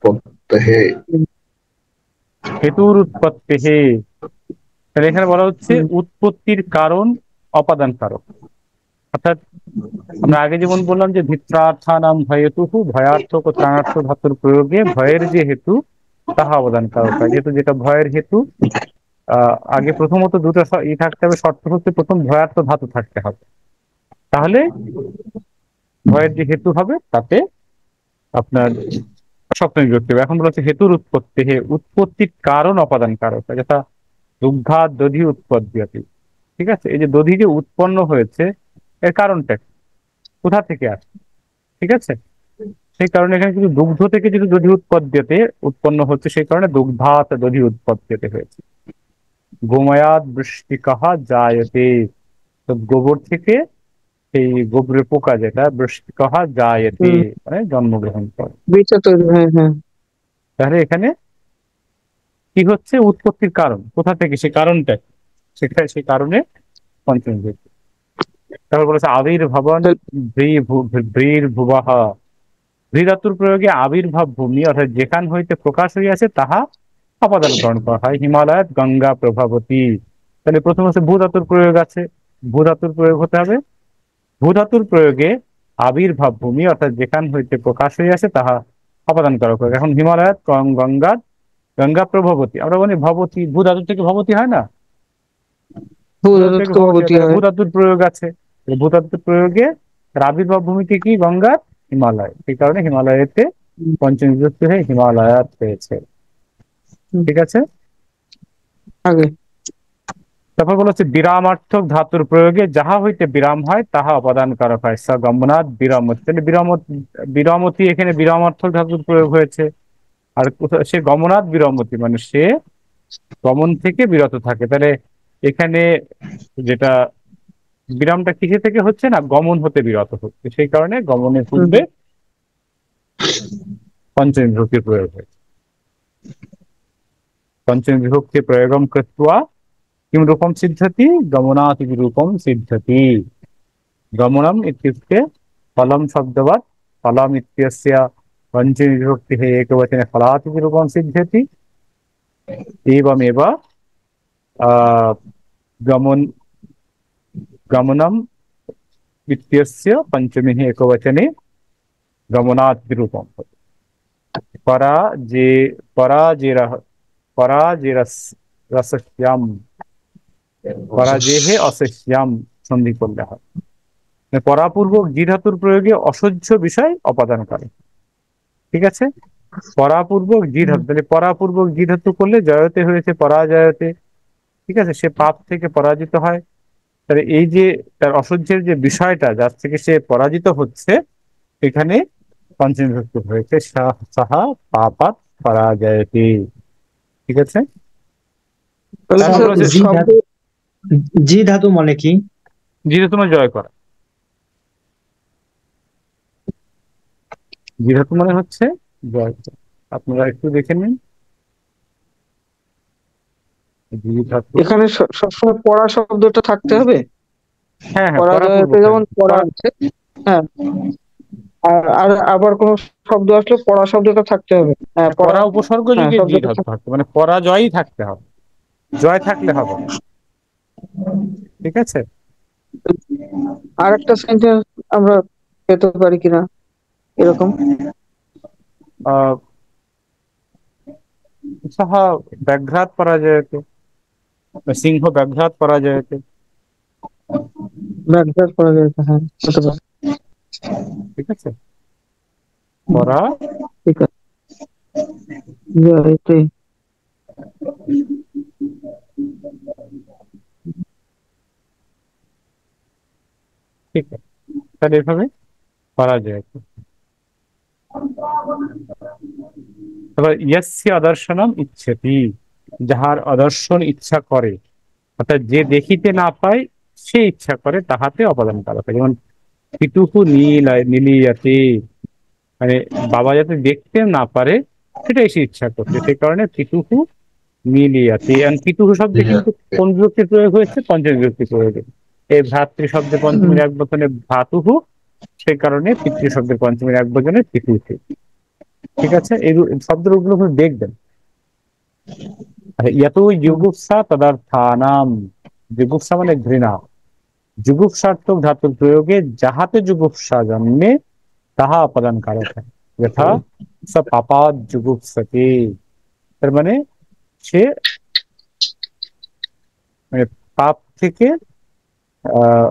উৎপত্তেহে। হেতুর উৎপত্তি হে, তাহলে এখানে বলা হচ্ছে উৎপত্তির কারণ অপাদান কারক। অর্থাৎ আমরা আগে যেমন বললাম যে ভিত্রার্থানাম ভয়েতুহু, ভয়ার্থক ও ত্রাণার্থ ধাতুর প্রয়োগে ভয়ের যে হেতু তাহা অবদান কারক হয়। যেহেতু যেটা ভয়ের হেতু, আগে প্রথমত দুটো থাকতে হবে, শর্ত হচ্ছে প্রথম ভয়ার্থ ধাতু থাকতে হবে, তাহলে ভয়ের যে হেতু হবে তাতে আপনার সপ্তমী বিভক্তি হবে। এখন বলছে হেতুর উৎপত্তি হে, উৎপত্তির কারণ অপাদান কারক হয়, যথা দুগ্ধাৎ দধি উৎপদ্যতে। ঠিক আছে, এই যে দধি যে উৎপন্ন হয়েছে এর কারণটা কি? কোথা থেকে আসে? ঠিক আছে, সেই কারণে এখানে কিন্তু দুগ্ধ থেকে যদি দধি উৎপদ্যতে উৎপন্ন হচ্ছে, সেই কারণে দুগ্ধাৎ দধি উৎপদ্যতে হয়েছে। গোময়াৎ বৃষ্টিকাহ জায়তে, তো গোবর থেকে সেই গোবরের পোকা যেটা বৃষ্টিকাহ জায়তে মানে জন্মগ্রহণ করে। বীজটা তৈরি, হ্যাঁ হ্যাঁ। তাহলে এখানে কি হচ্ছে? উৎপত্তির কারণ কোথা থেকে, সেই কারণটা কি? সেটা সেই কারণে পঞ্চম বিভক্তি। তারপর বলেছে আবির্ভবন ভ্রীর ভুবাহ, ভ্রী ধাতুর প্রয়োগে আবির্ভাব ভূমি অর্থাৎ যেখান হইতে প্রকাশ হইয়াছে তাহা অপাদান গ্রহণ করা হয়। হিমালয়াত গঙ্গা প্রভাবতী, তাহলে প্রথম হচ্ছে ভূ ধাতুর প্রয়োগ আছে, ভূ ধাতুর প্রয়োগ হতে হবে। ভূ ধাতুর প্রয়োগে আবির্ভাব ভূমি অর্থাৎ যেখান হইতে প্রকাশ হইয়াছে তাহা অপাদান করা হয়। এখন হিমালয়াত গঙ্গা, গঙ্গা প্রভাবতী, আমরা বলি ভবতী, ভূ ধাতুর থেকে ভবতী হয় না, ভূ ধাতু থেকে ভবতী হয়, ভূগতি তাহলে ভূ হয়। ধাতুর প্রয়োগ আছে। ভূ ধাতুর প্রয়োগে তার আবির্ভাব ভূমিতে কি? গঙ্গার, হিমালয়, সেই কারণে হিমালয়েতে পঞ্চম বিভক্তি হয়ে হিমালয়াত হয়েছে। ঠিক আছে, আগে তারপর বলা হচ্ছে বিরামার্থক ধাতুর প্রয়োগে যাহা হইতে বিরাম হয় তাহা অপাদান কারক হয়। স গমনাথ বিরামতি, তাহলে বিরামতি এখানে বিরামার্থক ধাতুর প্রয়োগ হয়েছে। আর সে গমনাথ বিরামতি মানে সে গমন থেকে বিরত থাকে। তাহলে এখানে যেটা বিরামটা কিসে থেকে হচ্ছে না, গমন হতে বিরত হচ্ছে, সেই কারণে গমনের পূর্বে পঞ্চমী বিভক্তির প্রয়োগ হয়েছে। পঞ্চমী বিভক্তি প্রয়োগম কৃত্বা কিম রূপম সিদ্ধতি, গমনাৎ ইতি রূপম সিদ্ধতি। গমনম ইত্যুক্তে ফলম শব্দবৎ, ফলম ইত্যस्य পঞ্চমী বিভক্তি একবচনে ফলাৎ ইতি রূপম সিদ্ধতি। एवमेव गमन गमनम इत्यस्य पंचमी एकवचने गमनात् रूपम। पराजे पराजेर पराजेरस्याम, पराजेहे असस्याम সন্ধি করলে হয়। পরাপূর্বক জি ধাতুর প্রয়োগে অসহ্য বিষয় অপাদান করে। ঠিক আছে, পরাপূর্বক জি ধাতু, তাহলে পরাপূর্বক জি ধাতু করলে জয়তে হয়েছে পরাজয়তে। ঠিক আছে, সে পাপ থেকে পরাজিত হয়। তাহলে এই যে তার অসহ্যের যে বিষয়টা যার থেকে সে পরাজিত হচ্ছে, এখানে পঞ্চমী বিভক্তি হয়েছে সাহা পাপাত পরাজয়তি। ঠিক আছে, তাহলে তারপর স্যার বলেছে জি শব্দ ধাতু, জি ধাতু মানে কি? জিরো তোমার জয় করা। জি ধাতু মানে হচ্ছে জয় করা। আপনারা একটু দেখে নিন জি ধাতু। এখানে সবসময় পড়া শব্দটা থাকতে হবে। হ্যাঁ হ্যাঁ, পরাজয়তে পরাপূর্বক যেমন পড়া পরা, আছে, হ্যাঁ। আর আর আবার কোন শব্দ আসলে পড়া শব্দটা থাকতে হবে, হ্যাঁ পড়া, পরা উপসর্গ হ্যাঁ যুগে জি শব্দটা ধাতু থাকতে, মানে পরাজয়ই থাকতে হবে, জয় থাকলে হবে না। ঠিক আছে, আর একটা সেন্টেন্স আমরা পেতে পারি কিনা এরকম? আহ সাহা ব্যাঘ্রাত পরাজয়তে, সিংহ ব্যাঘ্রাত পরাজয়তে। ব্যবহার করা যায়, হ্যাঁ হতে পারে। ঠিক আছে, পরা, ঠিক আছে, জয়তে। ঠিক আছে, তাহলে এভাবে পরাজয়তে। তারপর ইয়স্য অদর্শনম ইচ্ছতি, যাহার অদর্শন ইচ্ছা করে, অর্থাৎ যে দেখিতে না পায় সে ইচ্ছা করে, তাহাতে অপাদান করা হয়। যেমন পিতুহু নীলিয়াতে, মানে বাবা যাতে দেখতে না পারে সেটাই সে ইচ্ছা করছে, সেই কারণে পিতুহু নীলিয়াতে। পিতুহু শব্দে কিন্তু কোন বিভক্তি প্রয়োগ হয়েছে? পঞ্চমী বিভক্তি প্রয়োগে। এই ভ্রাতৃ শব্দে পঞ্চমীর এক বচনে ভ্রাতুহু, সেই কারণে পিতৃ শব্দের পঞ্চমীর এক বচনে পিতুহু। ঠিক আছে, এই শব্দগুলো দেখবেন। ইয়াতো যুগুপ্সা তদর্থানাম, যুগুপ্সা মানে ঘৃণা, যুগুপ্সার্থক ধাতুর প্রয়োগে যাহাতে যুগুপ্সা জন্মে তাহা অপদান কারক হয়, যথা স পাপাদ যুগুপ্সতে। তার মানে সে মানে পাপ থেকে আহ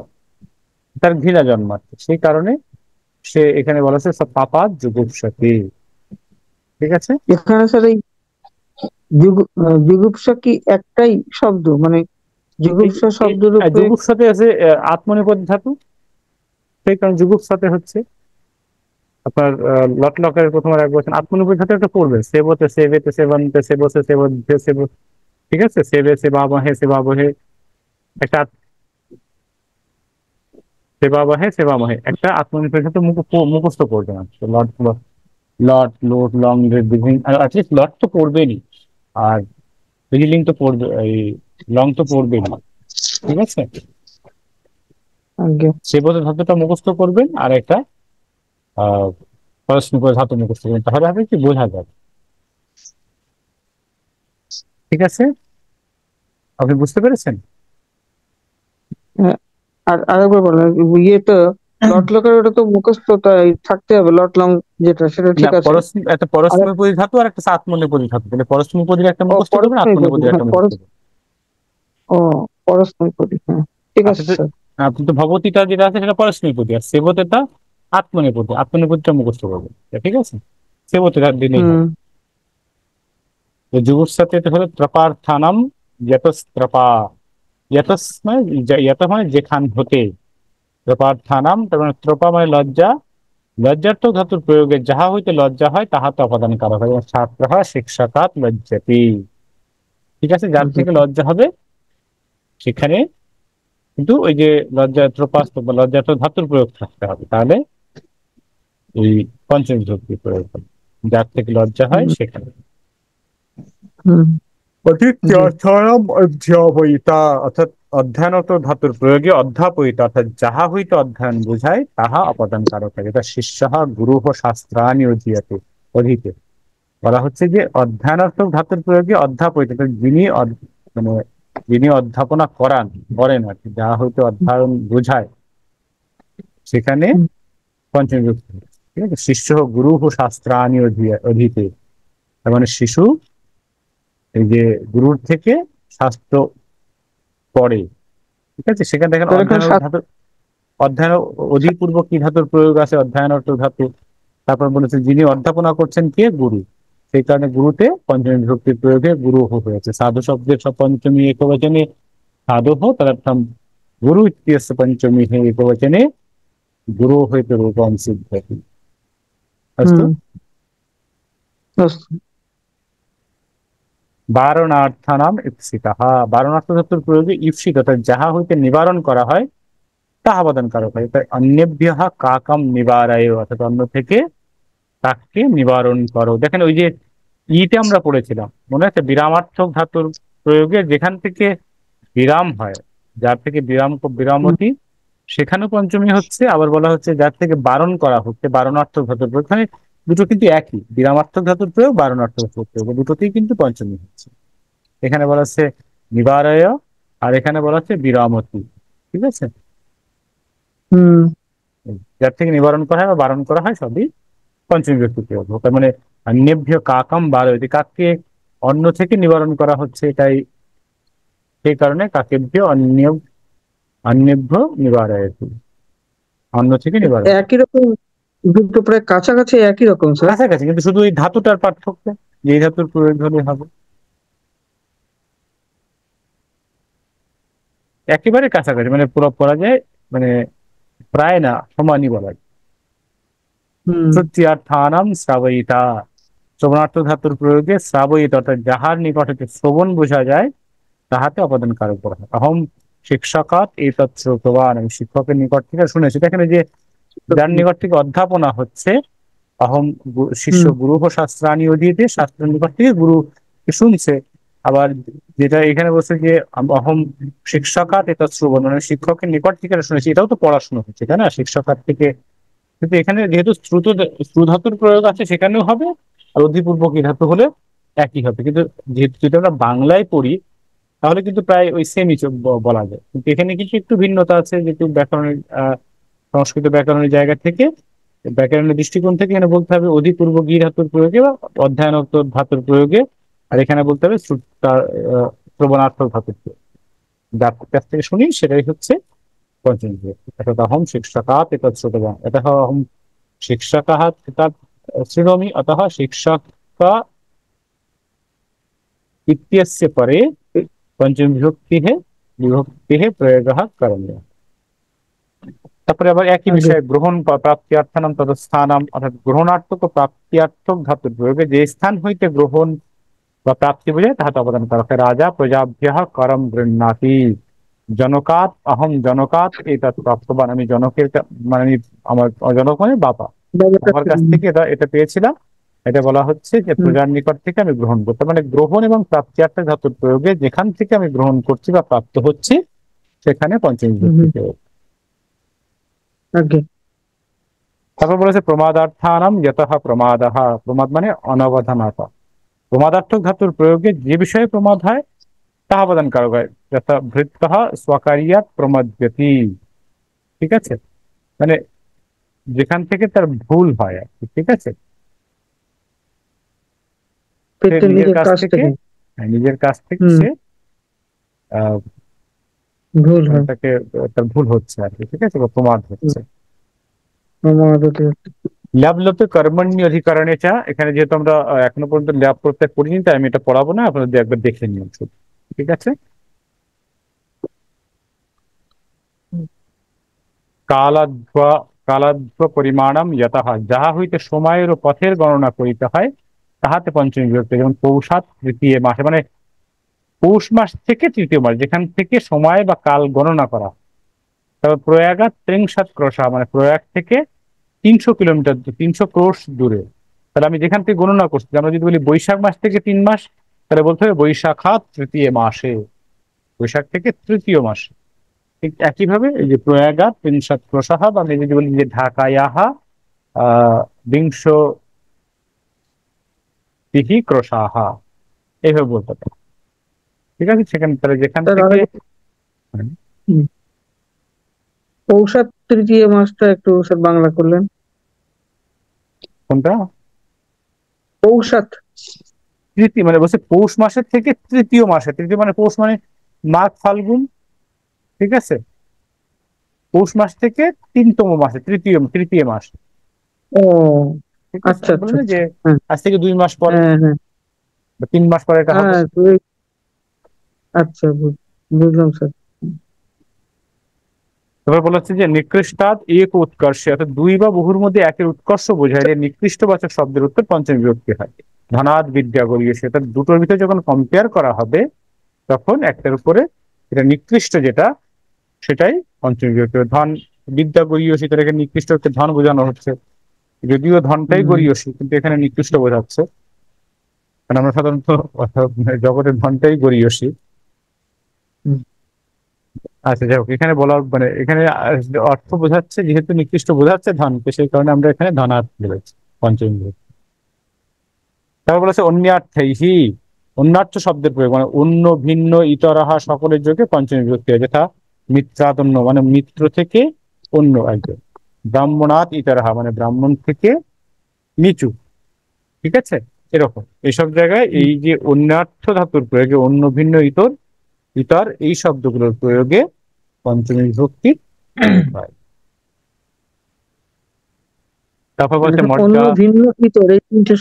তার ঘৃণা জন্মাচ্ছে, সেই কারণে সে এখানে বলা হচ্ছে স পাপাদ যুগুপ্সতে। ঠিক আছে, এখানে স্যার এই যুগুপসা কি একটাই শব্দ, মানে এই যুগুপসা শব্দের উপরে? যুগুপ্সাতে আছে আত্মনেপদ ধাতু, সেই কারণে যুগুপ্সাতে হচ্ছে আপনার লট লকারের প্রথম আর এক বছর আত্মনির্ভর ধাতু একটা পড়বেন, সেবতে সেবেতে সেবন্তে সেবসে সেবদ্ধে সেব, ঠিক আছে, সেবে সেবাবহে সেবাবহে একটা সেবাবহে সেবামহে একটা আত্মনির্ভর ধাতু মুখস্থ করবেন। লট লট লোট লং বিভিন্ন, অ্যাটলিস্ট লট তো পড়বেনই, আর রিলিং তো পড়বে, এই লং তো পড়বেনই। ঠিক আছে, আগে সেবতে ধাতুটা মুখস্থ করবেন, আর একটা আহ পরস্মৃত ধাতু মুখস্থ করবেন, তাহলে হবে কি বোঝা যাবে। ঠিক আছে, আপনি বুঝতে পেরেছেন? হ্যাঁ, আর আরেকবার বলেন, ইয়েটা লট লকের ওটা তো মুখস্থ তাই থাকতে হবে, লট লং যেটা সেটা না, ঠিক আছে। একটা আর পরস্মৈপদী ধাতু আর একটা আত্মনেপদী ধাতু, তাহলে পরস্মৈপদীর একটা মুখস্থ করবেন, পরস্ময় পদী, আত্মনেপদীর হ্যাঁ একটা মুখস্থ করবেন। ও পরস্ময় পদী, হ্যাঁ ঠিক আপনি আছে তো স্যার। আপনি তো ভবতীটা যেটা আছে সেটা পরস্মৈপদী, আর সেবতেটা আত্মনেপদী, আত্মনেপদীটা মুখস্থ করবেন। ঠিক আছে, সেবতে দিলেই হুম হবে। তো যুগুপ্সাতে হলো ত্রপার্থানাম যতস্ত্রপা, যতস মানে যত মানে যেখান হতে, ত্রপার্থানাম তার মানে ত্রপা মানে লজ্জা, লজ্জার্থক ধাতুর প্রয়োগে যাহা হইতে লজ্জা হয় তাহা তো অপাদান করা হয়, ছাত্র শিক্ষাকাত লজ্জাতি। ঠিক আছে, যার থেকে লজ্জা হবে সেখানে কিন্তু ওই যে লজ্জাত্রপাস্ত বা লজ্জাত ধাতুর প্রয়োগ থাকতে হবে, তাহলে এই পঞ্চম বিভক্তি প্রয়োগ হবে, যার থেকে লজ্জা হয় হুম সেখানে। হুম, জি অধ্যাপয়িতা অর্থাৎ অধ্যয়নত ধাতুর প্রয়োগে অধ্যাপয়িতা অর্থাৎ যাহা হইতে অধ্যয়ন বোঝায় তাহা অপদান কারক, এটা শিষ্য গুরু শাস্ত্রানি অধীয়তে অধীতে। বলা হচ্ছে যে অধ্যয়নার্থক ধাতুর প্রয়োগে অধ্যাপয়িতা অর্থাৎ যিনি মানে যিনি অধ্যাপনা করেন আর কি, যাহা হইতে অধ্যয়ন বোঝায় সেখানে হুম পঞ্চমী বিভক্তি। ঠিক আছে, শিষ্য গুরু শাস্ত্রানি অধীতে, তার মানে শিশু এই যে গুরুর থেকে শাস্ত্র পড়ে। ঠিক আছে, সেখানে দেখেন তাহলে এখানে অধ্যয়ন ধাতু, অধ্যয়ন অধিপূর্বক কি ধাতুর প্রয়োগ আছে, অধ্যয়নার্থক ধাতু। তারপর বলেছে যিনি অধ্যাপনা করছেন কে, গুরু, সেই কারণে গুরুতে পঞ্চমী বিভক্তির প্রয়োগে গুরু হয়েছে। সাধু শব্দের সব পঞ্চমী একবচনে সাধু তদর্থম গুরু ইত্যস্য পঞ্চমী হে একবচনে গুরু হইতে রূপম সিদ্ধতি। অস্তু, হুম অস্তু। বারণার্থানাম ঈপ্সিতাঃ, বারণার্থ ধাতুর প্রয়োগে ঈপ্সিত অর্থাৎ যাহা হইতে নিবারণ করা হয় তাহা অবদান কারক হয়, তাই অন্যেভ্যঃ কাকম নিবারায় অর্থাৎ অন্য থেকে কাককে নিবারণ করো। দেখেন ওই যে ইতে আমরা পড়েছিলাম মনে আছে, বিরামার্থক ধাতুর প্রয়োগে যেখান থেকে বিরাম হয়, যার থেকে হুম বিরামতি, সেখানেও পঞ্চমী হচ্ছে। আবার বলা হচ্ছে যার থেকে বারণ করা হচ্ছে, বারণার্থক ধাতুর প্রয়োগ, এখানে দুটো কিন্তু একই, বিরামার্থক ধাতুর প্রয়োগ, বারণার্থক ধাতুর প্রয়োগ, দুটোতেই কিন্তু পঞ্চমী হচ্ছে। এখানে বলা হচ্ছে নিবারয়, আর এখানে বলা হচ্ছে বিরামতি। ঠিক আছে, হুম যার থেকে নিবারণ করা হয় বা বারণ করা হয় সবই পঞ্চমী বিভক্তি প্রয়োগ। তার মানে অন্যেভ্য কাকম বারয়তি, কাককে অন্য থেকে নিবারণ করা হচ্ছে, তাই সেই কারণে কাকেভ্য অন্যেভ্য নিবারয়তি, অন্য থেকে নিবারণ করা। একই রকম, দুটো প্রায় কাছাকাছি একই রকম স্যার। কাছাকাছি, কিন্তু শুধু এই ধাতুটার পার্থক্য, যে এই ধাতুর প্রয়োগ হলে হবে, একেবারে কাছাকাছি মানে পুরো পড়া যায়, মানে প্রায় না, সমানই বলা যায়। হুম শ্রুত্যার্থানাম শ্রাবয়িতা, শ্রবণার্থ ধাতুর প্রয়োগে শ্রাবয়িতা অর্থাৎ যাহার নিকট হতে শ্রবণ বোঝা যায় তাহাতে অবদান কারক করা হয়। অহম শিক্ষকাত এই তৎশ্রুতবান, আমি শিক্ষকের নিকট থেকে শুনেছি। দেখেন এই যে যার নিকট থেকে অধ্যাপনা হচ্ছে, অহম শিষ্য হুম গুরু শাস্ত্রানি অধীতে, শাস্ত্রের নিকট থেকে গুরু শুনছে। আবার যেটা এখানে বলছে যে অহম শিক্ষকাত এটা শ্রবণ, মানে শিক্ষকের নিকট থেকে শুনেছি, এটাও তো পড়াশোনা হচ্ছে তাই না, শিক্ষকার থেকে। কিন্তু এখানে যেহেতু শ্রুধাতুর প্রয়োগ আছে সেখানেও হবে, আর অধিপূর্বক ই ধাতু হলে একই হবে, কিন্তু যেহেতু যদি আমরা বাংলায় পড়ি তাহলে কিন্তু প্রায় ওই সেমই বলা যায়, কিন্তু এখানে কিছু একটু ভিন্নতা আছে, যেহেতু ব্যাকরণের সংস্কৃত ব্যাকরণের জায়গা থেকে, ব্যাকরণের দৃষ্টিকোণ থেকে এখানে বলতে হবে অধিপূর্ব গি ধাতুর প্রয়োগে বা অধ্যয়নোত্তর ধাতুর প্রয়োগে, আর এখানে বলতে হবে শ্রবণার্থক ধাতুর প্রয়োগে। যার কাছ থেকে শুনি সেটাই হচ্ছে পঞ্চম বিভক্তি। অর্থাৎ অহম শিক্ষকাৎ এতৎ শ্রুতবান, এটা অহম শিক্ষকাः এতৎ শৃণোমি, अतः शिक्षक इत्यस्य परे पंचम विभक्ति प्रयोग करणीय। তারপরে আবার একই আগে বিষয়ে গ্রহণ প্রাপ্তিয়ার্থানাম তদস্থানাম, অর্থাৎ গ্রহণার্থক ও প্রাপ্তিয়ার্থক ধাতুর প্রয়োগে যে স্থান হইতে গ্রহণ বা প্রাপ্তি বোঝায় তাহাতে অবদান করা হয়। রাজা প্রজাভ্যঃ করম গৃহ্ণাতি, জনকাৎ অহম জনকাৎ এতৎ প্রাপ্তবান, আমি জনকের মানে আমার জনক মানে বাবা, বাবার কাছ বাবার থেকে কাছ থেকে এটা পেয়েছিলাম। এটা বলা হচ্ছে যে প্রজার নিকট থেকে আমি গ্রহণ করতে, মানে গ্রহণ এবং প্রাপ্তিয়ার্থক ধাতুর প্রয়োগে যেখান থেকে আমি গ্রহণ করছি বা প্রাপ্ত হচ্ছি সেখানে পঞ্চমী বিভক্তি প্রয়োগ। আগে তারপর বলেছে প্রমাদার্থানাম যতঃ প্রমাদঃ, প্রমাদ মানে অনবধানতা, প্রমাদার্থক ধাতুর প্রয়োগে যে বিষয়ে প্রমাদ হয় তাহা অবদান কারক হয়। যথা ভৃত্যঃ স্বকারিয়াৎ প্রমদ্যতি, ঠিক আছে, মানে যেখান থেকে তার ভুল হয় আর কি, ঠিক আছে, সে পেটের নিজের নিজের কাছ কাছ থেকে, থেকে নিজের কাছ থেকে হুম সে আহ ভুল মানে হয়। তাকে তার ভুল হচ্ছে আর কি, ঠিক আছে, বা প্রমাদ হচ্ছে। আমাদের ল্যাব লোপে কর্মণ্য অধিকরণে চা, এখানে যেহেতু আমরা এখনো পর্যন্ত ল্যাব প্রত্যয় পড়িনি তাই আমি এটা পড়াবো না, আপনাদের একবার দেখে নিন শুধু, ঠিক আছে। কালাধ্ব কালাধ্ব পরিমাণম যতঃ, যাহা হইতে সময়ের ও পথের গণনা করিতে হয় তাহাতে পঞ্চমী বিভক্তি। যেমন পৌষাৎ তৃতীয় মাসে, মানে পৌষ মাস থেকে তৃতীয় মাস, যেখান থেকে সময় বা কাল গণনা করা। তারপর প্রয়াগাৎ ত্রিংশাৎ ক্রোশা, মানে প্রয়াগ থেকে 300 কিলোমিটার, 300 ক্রোশ দূরে। তাহলে আমি যেখান থেকে গণনা করছি, আমরা যদি বলি বৈশাখ মাস থেকে 3 মাস, তাহলে বলতে হবে বৈশাখাৎ তৃতীয় মাসে, বৈশাখ থেকে তৃতীয় মাসে। ঠিক একইভাবে এই যে প্রয়াগাৎ ত্রিংশাৎ ক্রোশাঃ, বা আমি যদি বলি যে ঢাকায়াহ বিংশ তিথি ক্রোশাঃ, এইভাবে বলতে হবে, ঠিক আছে। সেখানে তাহলে যেখান তার থেকে আগে হুম, পৌষাত তৃতীয় মাসটা একটু স্যার বাংলা করলেন। কোনটা পৌষাত তৃতীয়, মানে বলছে পৌষ মাসের থেকে তৃতীয় মাসে, তৃতীয় মানে পৌষ মানে মাঘ ফাল্গুন, ঠিক আছে, পৌষ মাস থেকে 3তম মাসে, তৃতীয় তৃতীয় মাস, ও ঠিক আছে। আচ্ছা আমি আচ্ছা বললাম আচ্ছা যে হ্যাঁ আজ থেকে 2 মাস পরে হ্যাঁ হ্যাঁ বা 3 মাস পরে এটা হবে। হ্যাঁ আচ্ছা বুঝলাম স্যার। তারপর বলা হচ্ছে যে নিকৃষ্টাৎ এক উৎকর্ষ, অর্থাৎ দুই বা বহুর মধ্যে একের উৎকর্ষ বোঝায় যে নিকৃষ্টবাচক শব্দের উত্তর পঞ্চমী বিভক্তি হয়। ধনাদ বিদ্যা গরীয়, সেটা দুটোর ভিতরে যখন কম্পেয়ার করা হবে তখন একটার উপরে এটা নিকৃষ্ট যেটা সেটাই পঞ্চমী বিভক্তি হবে। ধন বিদ্যা গরীয়, সেটাকে নিকৃষ্ট হচ্ছে ধন বোঝানো হচ্ছে, যদিও ধনটাই হুম গরীয়সী কিন্তু এখানে নিকৃষ্ট বোঝাচ্ছে, কারণ আমরা সাধারণত জগতের ধনটাই গরীয়সী। হুম, আচ্ছা যাই হোক, এখানে বলা মানে এখানে অর্থ বোঝাচ্ছে, যেহেতু নিকৃষ্ট বোঝাচ্ছে ধনকে, সেই কারণে আমরা এখানে ধনার্থ বলেছি পঞ্চমী বিভক্তি। তারপর বলেছে অন্যার্থৈহি, অন্যার্থ শব্দের প্রয়োগ মানে অন্য ভিন্ন ইতরাহা সকলের যোগে পঞ্চমী বিভক্তি হয়, যথা মিত্রাতন্য মানে মিত্র থেকে অন্য একজন, ব্রাহ্মণাৎ ইতরাহা মানে ব্রাহ্মণ থেকে নিচু, ঠিক আছে, এরকম এইসব জায়গায় হুম। এই যে অন্যার্থ ধাতুর প্রয়োগে অন্য ভিন্ন ইতর ইতর এই শব্দগুলোর প্রয়োগে পঞ্চমী বিভক্তি প্রয়োগ হয়। তারপর মানে বলছে অন্য মর্যা, ভিন্ন ইতর এই তিনটে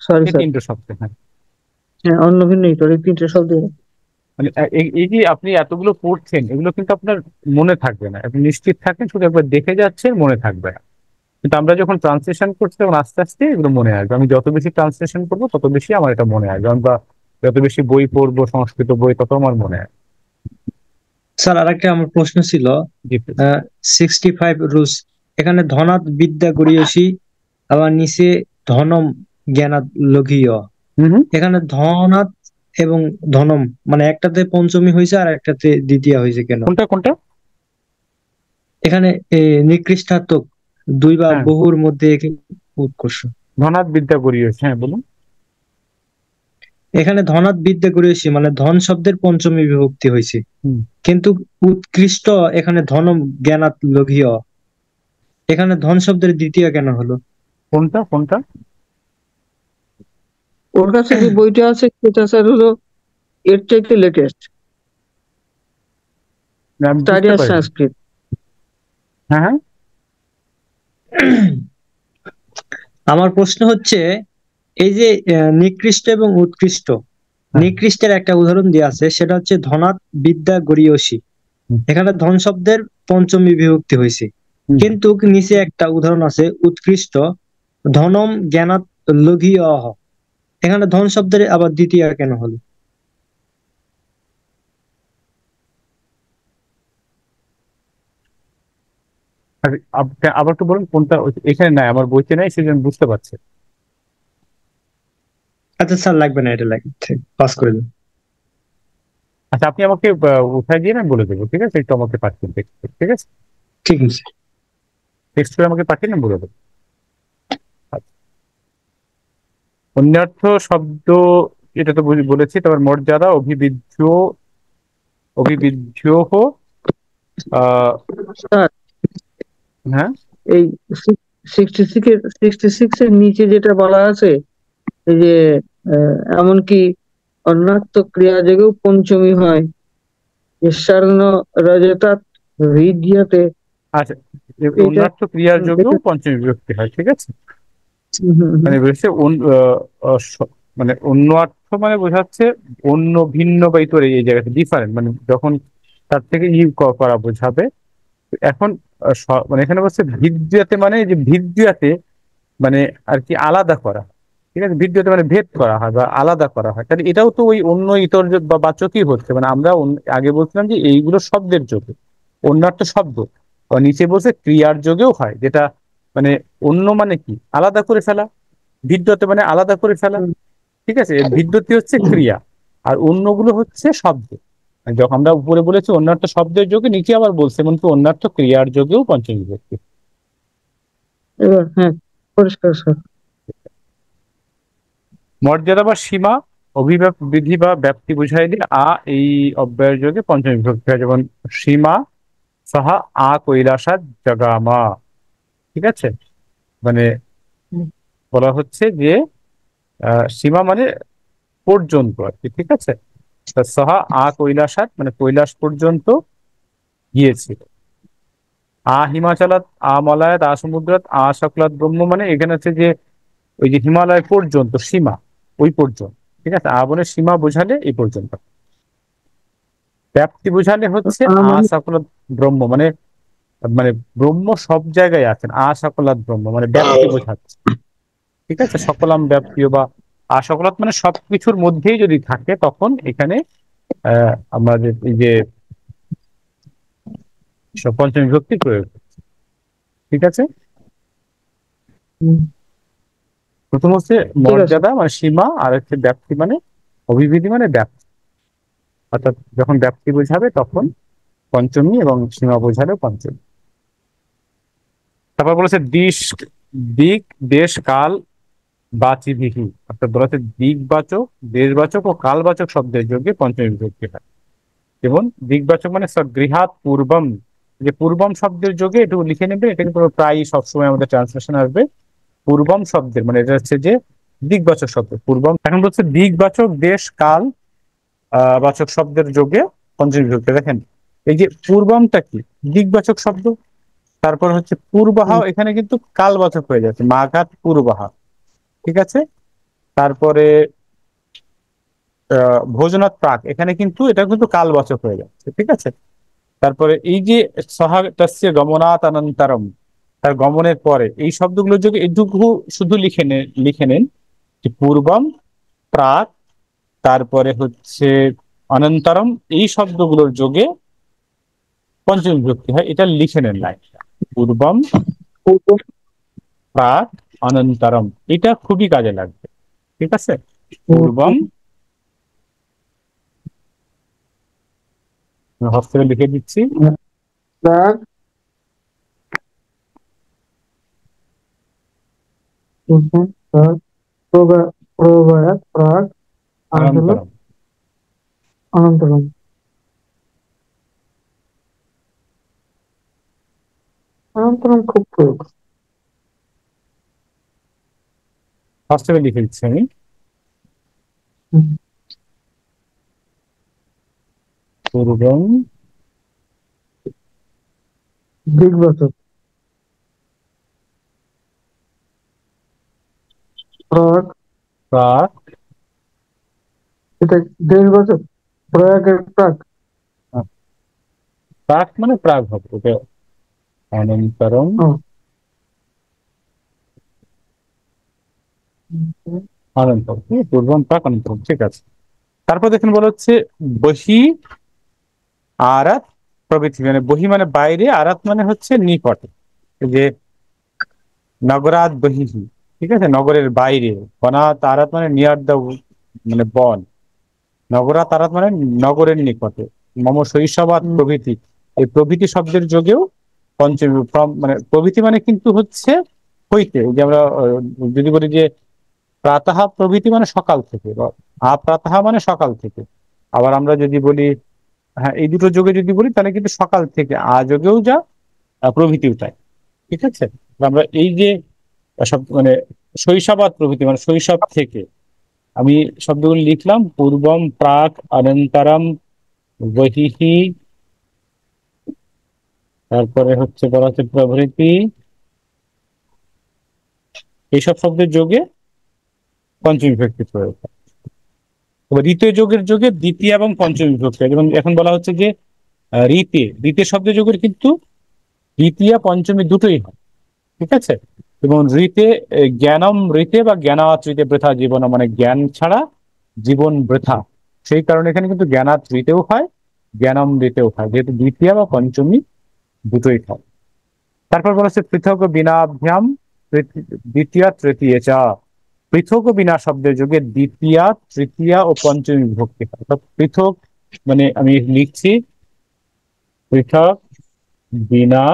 সরি এই স্যার। 3টে শব্দ, হ্যাঁ, হ্যাঁ অন্য ভিন্ন ইতর এই তিনটে শব্দ। মানে এই যে আপনি এতগুলো পড়ছেন এগুলো কিন্তু আপনার মনে থাকবে না, আপনি নিশ্চিত থাকেন, শুধু একবার দেখে যাচ্ছেন মনে থাকবে না, কিন্তু আমরা যখন ট্রান্সলেশন করছি তখন আস্তে আস্তে এগুলো মনে আসবে। আমি যত বেশি ট্রান্সলেশন করবো তত বেশি আমার এটা মনে আসবে, আমরা যত বেশি বই পড়বো সংস্কৃত বই তত আমার মনে আসবে। স্যার আরেকটা আমার প্রশ্ন ছিল, জি, 65 রুলস, এখানে ধনাৎ বিদ্যা গরীয়সী, আবার নিচে ধনম জ্ঞানাৎ লঘিয়, হম হম, এখানে ধনাৎ এবং ধনম মানে একটাতে পঞ্চমী হয়েছে আর একটাতে দ্বিতীয় হয়েছে কেন? কোনটা কোনটা? এখানে নিকৃষ্টাত্মক দুই বা হ্যাঁ, বহুর মধ্যে উৎকর্ষ। ধনাৎ বিদ্যা গড়িয়েছে, হ্যাঁ বলুন। এখানে ধনাৎ বিদ্যা করেছি মানে ধন শব্দের পঞ্চমী বিভক্তি হয়েছে, হুম, কিন্তু উৎকৃষ্ট এখানে ধনম জ্ঞানাত লোভীয়, এখানে ধন শব্দের দ্বিতীয় কেন হলো? কোনটা কোনটা? ওর কাছে যে বইটা আছে সেটা স্যার হলো এর চাইতে লেটেস্ট, না, আমি স্টাডি বুঝতে আর পারিনি। সংস্কৃত। হ্যাঁ হ্যাঁ। আমার প্রশ্ন হচ্ছে, এই যে নিকৃষ্ট এবং উৎকৃষ্ট, হ্যাঁ। নিকৃষ্টের একটা উদাহরণ দেওয়া আছে, সেটা হচ্ছে ধনাৎ বিদ্যা গরীয়সী। হুম, এখানে ধন শব্দের পঞ্চমী বিভক্তি হয়েছে, হুম। কিন্তু নিচে একটা উদাহরণ আছে উৎকৃষ্ট, ধনম জ্ঞানাৎ লোভীয়। এখানে ধন শব্দের আবার দ্বিতীয় কেন হলো? আবার তো বলুন কোনটা, এখানে নাই, আমার বইতে নাই, সেজন্য বুঝতে পারছি। আচ্ছা স্যার, লাগবে না, এটা লাগবে, পাস করে দিন। আচ্ছা, আপনি আমাকে উঠাই দিয়ে আমি বলে দেবো, ঠিক আছে? একটু আমাকে পাঠিয়ে দিন text করে, ঠিক আছে? ঠিক আছে। টেক্সট করে আমাকে পাঠিয়ে আমি বলে দেবো। আচ্ছা। অন্যার্থ শব্দ, এটা তো বলেছি। তারপর মর্যাদা, অভিবিজ্য, অভিবিজ্য আহ স্যার হ্যাঁ। এই 66 এর নিচে যেটা বলা আছে, এই যে এমনকি অন্যাত্ম ক্রিয়া যোগেও পঞ্চমী হয়, ঈশ্বর্ণ রজতাৎ হৃদয়তে। আচ্ছা, এটা অন্যার্থ ক্রিয়ার যোগেও এটা পঞ্চমী বিভক্তি হয়, ঠিক আছে? হুম, হুম, হুম। মানে বলছে মানে অন্য অর্থ, মানে বোঝাচ্ছে অন্য, ভিন্ন বা ইতর, এই জায়গাতে ডিফারেন্ট, মানে যখন তার থেকে করা বোঝাবে। এখন মানে এখানে বলছে ভিদ্যাতে, মানে এই যে ভিদ্যাতে মানে আর কি আলাদা করা, ঠিক আছে? ভিদ্যাতে মানে ভেদ করা হয় বা আলাদা করা হয়, তাহলে এটাও তো ওই অন্য ইতর বা বাচকই হচ্ছে। মানে আমরা আগে বলছিলাম যে এইগুলো শব্দের যোগে, অন্যার্থ শব্দ, আর নিচে বলছে ক্রিয়ার যোগেও হয়, যেটা মানে অন্য মানে কি আলাদা করে ফেলা, ভিদ্যতে মানে আলাদা করে ফেলা, হুম। ঠিক আছে? ভিদ্যতি হচ্ছে ক্রিয়া, আর অন্যগুলো হচ্ছে শব্দ। আর যখন আমরা উপরে বলেছি অন্যার্থ শব্দের যোগে, নিচে আবার বলছে এমনকি অন্যার্থ ক্রিয়ার যোগেও পঞ্চমী বিভক্তি। এবার হ্যাঁ, পরিষ্কার স্যার। মর্যাদা বা সীমা, অভিব্যক্ত বিধি বা ব্যাপ্তি বুঝাইলে এই অব্যয়ের যোগে পঞ্চমী বিভক্তি হয়। যেমন সীমা সাহা কৈলাসাদ জগামা, ঠিক আছে? মানে হুম, বলা হচ্ছে যে সীমা মানে পর্যন্ত আর কি, ঠিক আছে? তা সাহা কৈলাসাদ মানে কৈলাস পর্যন্ত গিয়েছিল। হিমাচলাত, মলয়াত, সমুদ্রাত, সকলাত ব্রহ্ম, মানে এখানে হচ্ছে যে ওই যে হিমালয় পর্যন্ত সীমা, ওই পর্যন্ত, ঠিক আছে? বনের সীমা বোঝালে এই পর্যন্ত। ব্যাপ্তি বোঝালে হচ্ছে মানে সকলাত ব্রহ্ম, মানে মানে ব্রহ্ম সব জায়গায় আছেন। সকলাত ব্রহ্ম মানে ব্যাপ্তি বোঝাচ্ছে, ঠিক আছে? সকলাম ব্যাপ্তিও বা সকলাত মানে সবকিছুর মধ্যেই যদি থাকে, তখন এখানে আমাদের এই যে পঞ্চমী বিভক্তি প্রয়োগ, ঠিক আছে? হুম, প্রথম হচ্ছে ঠিক আছে। মর্যাদা মানে সীমা, আর হচ্ছে ব্যাপ্তি মানে অভিবিধি মানে ব্যাপ্তি। অর্থাৎ যখন ব্যাপ্তি বোঝাবে তখন পঞ্চমী, এবং সীমা বোঝালে পঞ্চমী। তারপর বলেছে দিক, দেশ, কাল, বাচিভিহি, অর্থাৎ বলা হচ্ছে দিকবাচক, দেশবাচক ও কালবাচক শব্দের যোগে পঞ্চমী বিভক্তি হয়। যেমন দিকবাচক মানে গৃহাত পূর্বম, যে পূর্বম শব্দের যোগে, একটু লিখে নেবে, এটা কিন্তু প্রায় সবসময় আমাদের ট্রান্সলেশন আসবে পূর্বম শব্দের, মানে এটা হচ্ছে যে দিকবাচক শব্দ পূর্বম। এখন বলছে দিকবাচক, দেশ, কাল বাচক শব্দের যোগে পঞ্চমী বিভক্তি। দেখেন এই যে পূর্বমটা কি দিকবাচক শব্দ, তারপর হচ্ছে পূর্বাহা, হুম, এখানে কিন্তু কালবাচক হয়ে যাচ্ছে, মাঘাত পূর্বাহা, ঠিক আছে? তারপরে ভোজনাথ প্রাক, এখানে কিন্তু এটা কিন্তু কালবাচক হয়ে যাচ্ছে, ঠিক আছে? তারপরে এই যে সহাগতস্য গমনাৎ অনন্তরম, তার গমনের পরে, এই শব্দগুলোর যোগে এইটুকু শুধু লিখে নেন যে পূর্বম, প্রাক, তারপরে হচ্ছে অনন্তরম, এই শব্দগুলোর যোগে পঞ্চমী বিভক্তি হয়। এটা লিখে নেন লাইনটা, পূর্বম, প্রাক, অনন্তরম, এটা খুবই কাজে লাগবে, ঠিক আছে? পূর্বম, হস্তে লিখে দিচ্ছি, প্রাগ, প্রভায়াত প্রাগ, আর হলো অনন্তরম। অনন্তরম। অনন্তরম খুব প্রয়োগ। ফার্স্ট টাইমে লিখে দিচ্ছি আমি। হুম। পূর্বং দিগবাচক। প্রাগ, প্রাক, এটা দেশবাচক। প্রয়াগের প্রাগ। প্রাক মানে প্রাগ হবে ওটা। অনন্তরম, ও, অনন্তরম, পূর্বং প্রাক অনন্তরম, ঠিক আছে। তারপর দেখুন বলা হচ্ছে বহি আরাত প্রভৃতি, মানে বহি মানে বাইরে, আরাত মানে হচ্ছে নিকটে। এই যে নগরাত বহিহি, ঠিক আছে, নগরের বাইরে। বনাত আরাত মানে নিয়ার দ্য, মানে বন। নগরাত আরাত মানে নগরের নিকটে। মম শৈশবাত হুম, প্রভৃতি, এই প্রভৃতি শব্দের যোগেও পঞ্চমী, মানে প্রভৃতি মানে কিন্তু হচ্ছে হইতে। এই যে আমরা যদি বলি যে প্রাতঃ প্রভৃতি মানে সকাল থেকে, বা আপ্রাতঃ মানে সকাল থেকে। আবার আমরা যদি বলি, হ্যাঁ, এই দুটো যোগে যদি বলি তাহলে কিন্তু সকাল থেকে যোগেও যা, প্রভৃতিও তাই, ঠিক আছে। আমরা এই যে সব মানে শৈশবাত প্রভৃতি মানে শৈশব থেকে, আমি শব্দগুলি লিখলাম পূর্বম প্রাক অনন্তরম বহিহি, তারপরে হচ্ছে বলা হচ্ছে প্রভৃতি, এইসব শব্দের যোগে পঞ্চমী বিভক্তি প্রয়োগ হয়। তবে দ্বিতীয় যোগের যোগে দ্বিতীয় এবং পঞ্চমী বিভক্তি হয়। যেমন এখন বলা হচ্ছে যে রীতে, রীতে শব্দের যোগের কিন্তু দ্বিতীয় পঞ্চমী দুটোই হয়, ঠিক আছে। এবং রীতে, জ্ঞানম রীতে বা জ্ঞানাত রীতে বৃথা জীবন, মানে জ্ঞান ছাড়া জীবন বৃথা। সেই কারণে এখানে কিন্তু জ্ঞানাত রীতেও হয়, জ্ঞানম রীতেও হয়, যেহেতু দ্বিতীয় বা পঞ্চমী দুটোই হয়। তারপর বলা হচ্ছে পৃথক বিনাভ্যাম দ্বিতীয় তৃতীয় চা, পৃথক ও বিনা শব্দের যুগে দ্বিতীয়া তৃতীয়া ও পঞ্চমী বিভক্তি হয়। অর্থাৎ পৃথক মানে আমি লিখছি পৃথক, বিনা,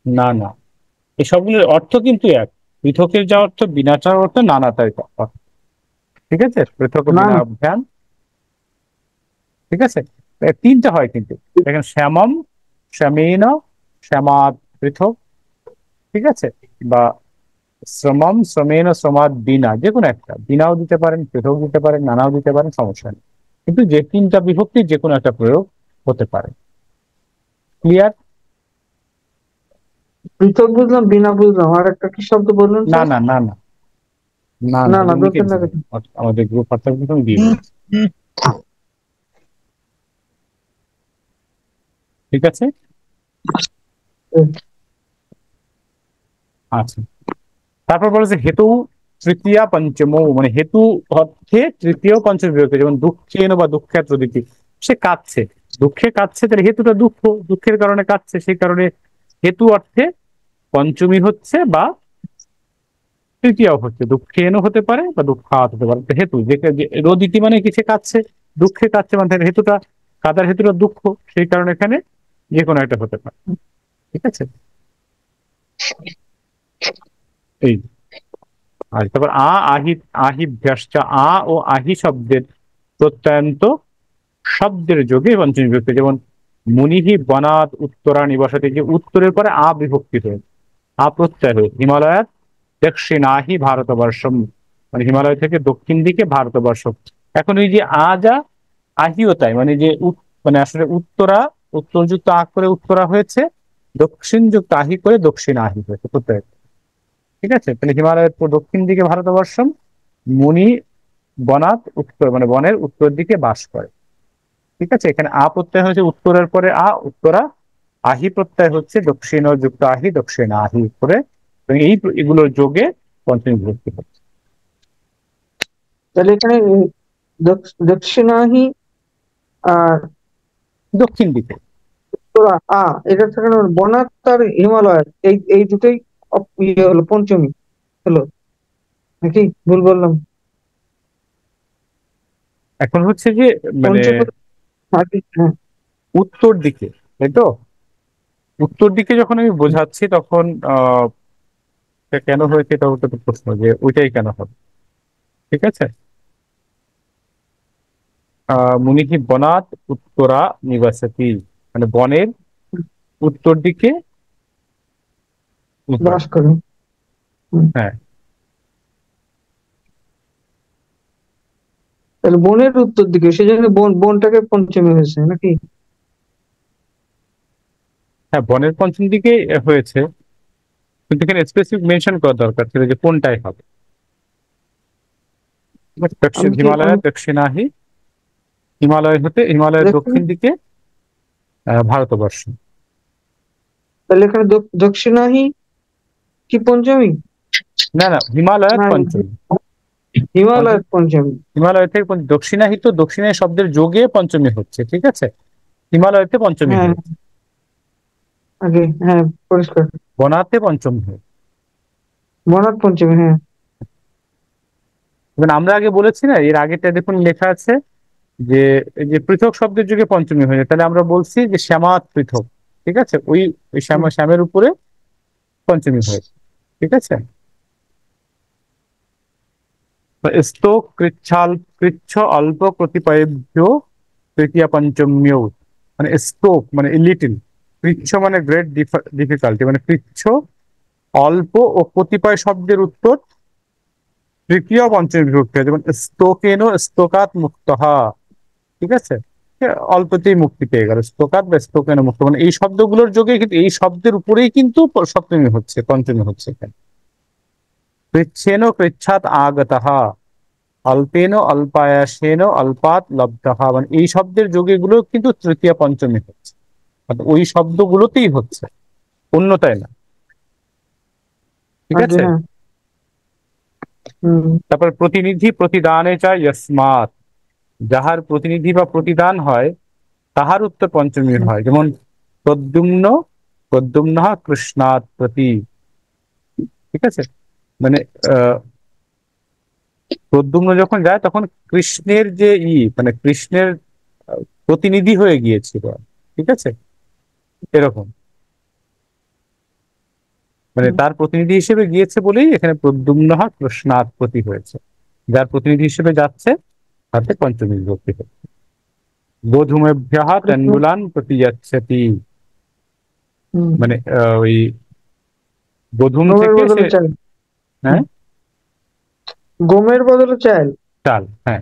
নানা, এই সবগুলোর অর্থ কিন্তু এক। পৃথকের যা অর্থ, বিনাচার অর্থ, নানাটার অর্থ, ঠিক আছে। পৃথক ও না বিনা না, অভ্যাম, ঠিক আছে। তিনটা হয় কিন্তু, দেখেন শ্যামম, শ্যামেন, শ্যামাত পৃথক, ঠিক আছে। বা শ্রমম, শ্রমেন, শ্রমাদ বিনা, যে কোনো একটা, বিনাও দিতে পারেন, পৃথক দিতে পারেন, নানাও দিতে পারেন, সমস্যা নেই। কিন্তু যে তিনটা বিভক্তি যে কোনো একটা প্রয়োগ হতে পারে। ক্লিয়ার? পৃথক বুঝলাম, বিনা বুঝলাম, আর একটা কি শব্দ বললেন না স্যার? না না না, না না, না না, এগুলো লিখে দরকার না দিচ্ছি, কিছু। আমাদের গ্রুপ হোয়াটসঅ্যাপ গ্রুপে আমি দিয়ে দিচ্ছি, ঠিক আছে। আচ্ছা, তারপর বলেছে হেতু তৃতীয়া পঞ্চম, মানে হেতু অর্থে তৃতীয় পঞ্চম বিভক্তি। যেমন দুঃখেন বা দুঃখাত প্রতীতি, সে কাঁদছে, দুঃখে কাঁদছে, তাহলে হেতুটা দুঃখ, দুঃখের কারণে কাঁদছে, সেই কারণে হেতু অর্থে পঞ্চমী হচ্ছে, বা তৃতীয় হচ্ছে, দুঃখেনও হতে পারে বা দুঃখাত হতে পারে। তো হেতু রোদিতি মানে কিছু কাঁদছে, দুঃখে কাঁদছে, মানে তাহলে হেতুটা, কাদার হেতুটা দুঃখ, সেই কারণে এখানে যে কোনো একটা হতে পারে, ঠিক আছে। এই, আর তারপর আহি, আহিভ্যাশ্চ, ও আহি শব্দের প্রত্যয়ন্ত শব্দের যোগে পঞ্চমী বিভক্তি। যেমন মুনিহি বনাত উত্তরা নিবসতি, যে উত্তরের পরে বিভক্তি হয়েছে, প্রত্যয় হয়েছে। হিমালয়াত দক্ষিণাহি ভারতবর্ষম, মানে হিমালয় থেকে দক্ষিণ দিকে ভারতবর্ষ। এখন ওই যে যা আহিও তাই, মানে যে মানে আসলে উত্তরা, উত্তরযুক্ত করে উত্তরা হয়েছে, দক্ষিণ যুক্ত আহি করে দক্ষিণ আহি হয়েছে প্রত্যয়, ঠিক আছে। তাহলে হিমালয়ের দক্ষিণ দিকে ভারতবর্ষম, মুনি বনাত উত্তর, মানে বনের উত্তর দিকে বাস করে, ঠিক আছে। এখানে প্রত্যয় হয়েছে উত্তরের পরে উত্তরা, আহি প্রত্যয় হচ্ছে দক্ষিণ যুক্ত আহি, দক্ষিণ আহি করে, এবং এগুলোর যোগে পঞ্চমী বিভক্তি হচ্ছে তাহলে এখানে দক্ষিণাহি আর দক্ষিণ দিকে। তোরা এটা থেকে বনাত আর হিমালয়, এই এই দুটোই ইয়ে হলো পঞ্চমী হলো, নাকি ভুল বললাম? এখন হচ্ছে যে মানে পঞ্চমী হ্যাঁ। উত্তর দিকে, তাই তো। উত্তর দিকে যখন আমি বোঝাচ্ছি তখন কেন হয়েছে এটা তো প্রশ্ন, যে ওইটাই কেন হবে। ঠিক আছে। মুনিহি বনাত উত্তরা নিবাসতি, মানে বনের উত্তর দিকে হয়। বাস করে। হুম। হ্যাঁ, তাহলে বনের উত্তর দিকে, সেই জন্য বনটাকে পঞ্চমী হয়েছে নাকি? হ্যাঁ, বনের পঞ্চম দিকে হয়েছে, কিন্তু এখানে স্পেসিফিক মেনশন করা দরকার ছিল যে কোনটাই হবে। দক্ষিণ আমি কি হিমালয় আমি দক্ষিণাহি, হিমালয় হতে হিমালয়ের দেখুন, দক্ষিণ দিকে ভারতবর্ষ। তাহলে এখানে দক্ষিণাহি কি পঞ্চমী? না না, হিমালয়ের না, পঞ্চমী। পঞ্চম, হিমালয়ের পঞ্চমী। হিমালয় থেকে দক্ষিণাহিত, দক্ষিণায় শব্দের যোগে পঞ্চমী হচ্ছে, ঠিক আছে। হিমালয়তে পঞ্চমী হ্যাঁ, হয়েছে, আগে হ্যাঁ, পরিষ্কার। বনাতে পঞ্চমী হয়েছে। বনাত পঞ্চমী, হ্যাঁ। এবং আমরা আগে বলেছি না, এর আগেটা দেখুন লেখা আছে যে এই যে পৃথক শব্দের যুগে পঞ্চমী হয়েছে, তাহলে আমরা বলছি যে শ্যামাত পৃথক, ঠিক আছে, ওই ওই হুম, শ্যামের উপরে পঞ্চমী হয়েছে, ঠিক আছে। স্তোক কৃচ্ছাল কৃচ্ছ অল্প কতিপয়েভ্য তৃতীয়া পঞ্চম্য, মানে স্তোক মানে লিটিল, কৃচ্ছ মানে গ্রেট ডিফিকাল্টি, মানে কৃচ্ছ অল্প ও কতিপয় শব্দের উত্তর তৃতীয় পঞ্চমী বিভক্তি হয়, যেমন স্তোকেন স্তোকাত মুক্তহা, ঠিক আছে। অল্পতেই মুক্তি পেয়ে গেল, স্তোকাত বা স্তোকেন মুক্ত, মানে এই শব্দগুলোর যোগে কিন্তু এই শব্দের উপরেই কিন্তু সপ্তমী হচ্ছে, পঞ্চমী হচ্ছে এখানে। কৃচ্ছেন কৃচ্ছাত আগতহা, অল্পেন অল্পায়াসেন অল্পাত লব্ধহা, মানে এই শব্দের যোগে গুলো কিন্তু তৃতীয় পঞ্চমী হচ্ছে, অর্থাৎ ওই শব্দগুলোতেই হচ্ছে, অন্যতায় না, ঠিক আগে আছে। হ্যাঁ। হুম। তারপর প্রতিনিধি প্রতিদানে চায় ইয়স্মাৎ, যাহার প্রতিনিধি বা প্রতিদান হয় তাহার উত্তর পঞ্চমী হুম, হয়, যেমন প্রদ্যুম্ন প্রদ্যুম্ন কৃষ্ণাৎ প্রতি, ঠিক আছে। মানে আহ প্রদ্যুম্ন যখন যায় তখন কৃষ্ণের যে মানে কৃষ্ণের প্রতিনিধি হয়ে গিয়েছিল, ঠিক আছে, এরকম, মানে হুম। তার প্রতিনিধি হিসেবে গিয়েছে বলেই এখানে প্রদ্যুম্ন কৃষ্ণাৎ প্রতি হয়েছে, যার প্রতিনিধি হিসেবে যাচ্ছে তাতে পঞ্চমী বিভক্তি হচ্ছে। গোধূমেভ্য কৃষ্ণ। তণ্ডুলান প্রতি যাচ্ছতি, হুম। মানে ওই গোধূম গমের থেকে সে, বদলে চাল। হুম। হ্যাঁ, গমের বদলে চাল। চাল, হ্যাঁ,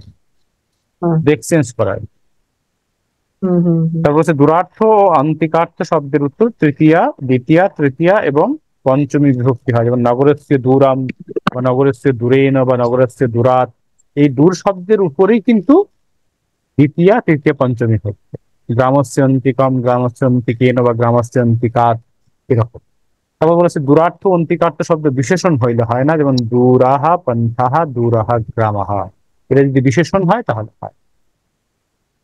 হ্যাঁ। এক্সচেঞ্জ করা। হুম, হুম, হুম। তারপর হচ্ছে দূরার্থ ও অন্তিকার্থ শব্দের উত্তর তৃতীয়া, দ্বিতীয়া, তৃতীয়া এবং পঞ্চমী বিভক্তি হয়, যেমন নগরস্য দূরাম বা নগরস্য দূরেন বা নগরস্য দূরাত, এই দূর শব্দের উপরেই কিন্তু দ্বিতীয়া, তৃতীয়, পঞ্চমী হচ্ছে। গ্রামস্য অন্তিকম, গ্রামস্য অন্তিকেন বা গ্রামস্য অন্তিকাত, এরকম। তারপর বলেছে দূরার্থ অন্তিকার্থ শব্দ বিশেষণ হইলে হয় না, যেমন দূরাহা পন্থাহা দূরাহা গ্রামাহা, এটা যদি বিশেষণ হয় তাহলে হয়,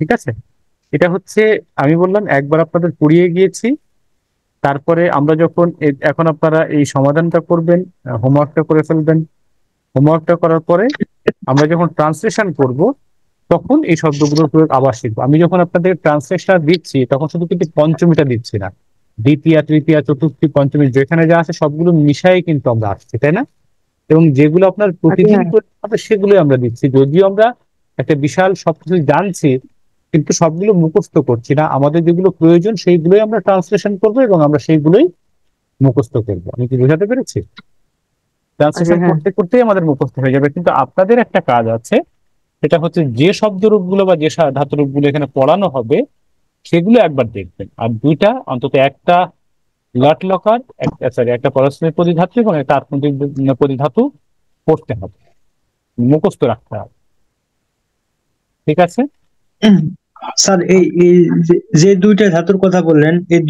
ঠিক আছে। এটা হচ্ছে, আমি বললাম একবার আপনাদের পড়িয়ে গিয়েছি, তারপরে আমরা যখন এখন আপনারা এই সমাধানটা করবেন, হোমওয়ার্কটা করে ফেলবেন, হোমওয়ার্কটা করার পরে আমরা যখন ট্রান্সলেশন করব তখন এই শব্দগুলোর প্রয়োগ আবার শিখবো। আমি যখন আপনাদের ট্রান্সলেশন দিচ্ছি তখন শুধু কিন্তু পঞ্চমীটা দিচ্ছি না, দ্বিতীয়, তৃতীয়, চতুর্থী, পঞ্চমী যেখানে যা আছে সবগুলো মিশাই কিন্তু আমরা আসছি, তাই না। এবং যেগুলো আপনার আগে প্রতিদিন হ্যাঁ। করতে হবে সেগুলোই আমরা দিচ্ছি, যদিও আমরা একটা বিশাল সবকিছু জানছি, কিন্তু সবগুলো মুখস্থ করছি না, আমাদের যেগুলো প্রয়োজন সেইগুলোই আমরা ট্রান্সলেশন করবো এবং আমরা সেইগুলোই মুখস্থ করবো। আমি কি বোঝাতে পেরেছি? আগে ট্রান্সলেশন হ্যাঁ। করতে করতেই আমাদের মুখস্থ হয়ে যাবে, কিন্তু আপনাদের একটা কাজ আছে, সেটা হচ্ছে যে শব্দরূপগুলো বা যে ধাতুরূপগুলো এখানে পড়ানো হবে সেগুলো একবার দেখবেন, আর দুইটা অন্তত একটা লট লকার, একটা সরি একটা পরস্ময় প্রতিধাতু এবং একটা আত্মনিক প্রতিধাতু পড়তে হবে, মুখস্থ রাখতে হবে, ঠিক আছে। স্যার এই এই যে দুইটা ধাতুর কথা বললেন, এই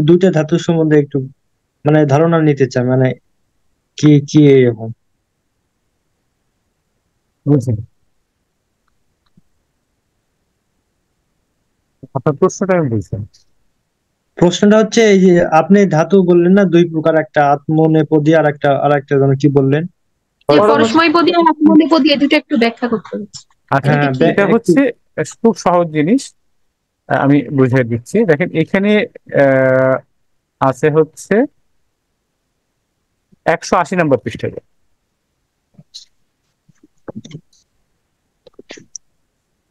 দুইটা ধাতুর সম্বন্ধে একটু মানে ধারণা নিতে চাই, মানে কি কি এরকম। বুঝলেন? আপনার প্রশ্নটা আমি বুঝলাম। প্রশ্নটা হচ্ছে এই যে আপনি ধাতু বললেন না দুই প্রকার, একটা আত্মনেপদী আর একটা যেন কি বললেন? যে পরমাণু। পরস্ময়পদী আর আত্মনেপদী এই দুটো একটু ব্যাখ্যা করতে হবে। আচ্ছা, এটা হ্যাঁ, কি? এটা একটু। হচ্ছে খুব সহজ জিনিস, আমি বুঝিয়ে দিচ্ছি। দেখেন এখানে আহ আছে হচ্ছে 180 নম্বর পৃষ্ঠায়।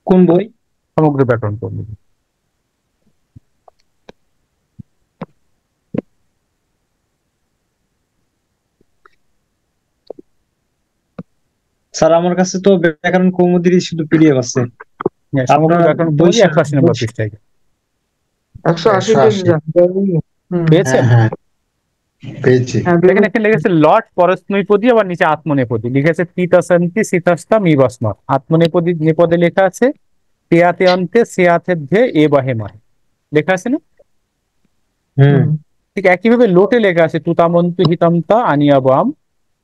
কোন বই? সমগ্র ব্যাকরণ কৌমুদী। স্যার আমার কাছে তো ব্যাকরণ কৌমুদীর শুধু পিডিএফ আছে। হ্যাঁ, সমগ্র আপনার ব্যাকরণ বই কৌমুদী 180 নম্বর পৃষ্ঠায়। 180 পেজে 180। যান। হুম, পেয়েছেন? হ্যাঁ পেয়েছি। হ্যাঁ এখানে একটা লিখেছে লট পরস্মৈপদী, আবার নিচে আত্মনেপদী লিখেছে তিতাসন্তি শীতস্তা মিবস্ম। আত্মনেপদী নেপদে লেখা আছে তিয়াতে অন্তে সিয়াতে ধে এ বাহে মাহে লেখা আছে না? হুম। ঠিক একইভাবে লোটে লেখা আছে তুতামন্তু হিতামতা আনিয়া বাম।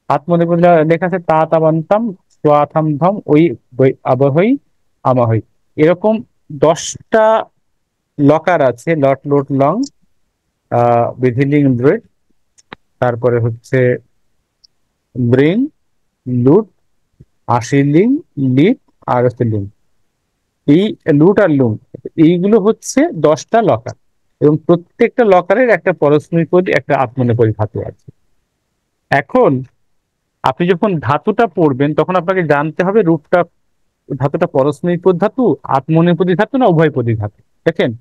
আত্মনেপদী লেখা আছে তা তাবান্তাম স্বাথাম ধম ওই আবহই আমাহই। এরকম 10টা লকার আছে, লট লোট লং বিধিলিং ব্রেড, তারপরে হচ্ছে ব্রিং, লুট, আশিলিং, লিপ আর হচ্ছে লিং। এই লুট আর লুম এইগুলো হচ্ছে 10টা লকার, এবং প্রত্যেকটা লকারের একটা পরস্মৈপদী একটা আত্মনেপদী ধাতু আছে। এখন আপনি যখন ধাতুটা পড়বেন তখন আপনাকে জানতে হবে রূপটা, ধাতুটা পরস্মৈপদ ধাতু, আত্মনেপদী ধাতু না উভয়পদী ধাতু। দেখেন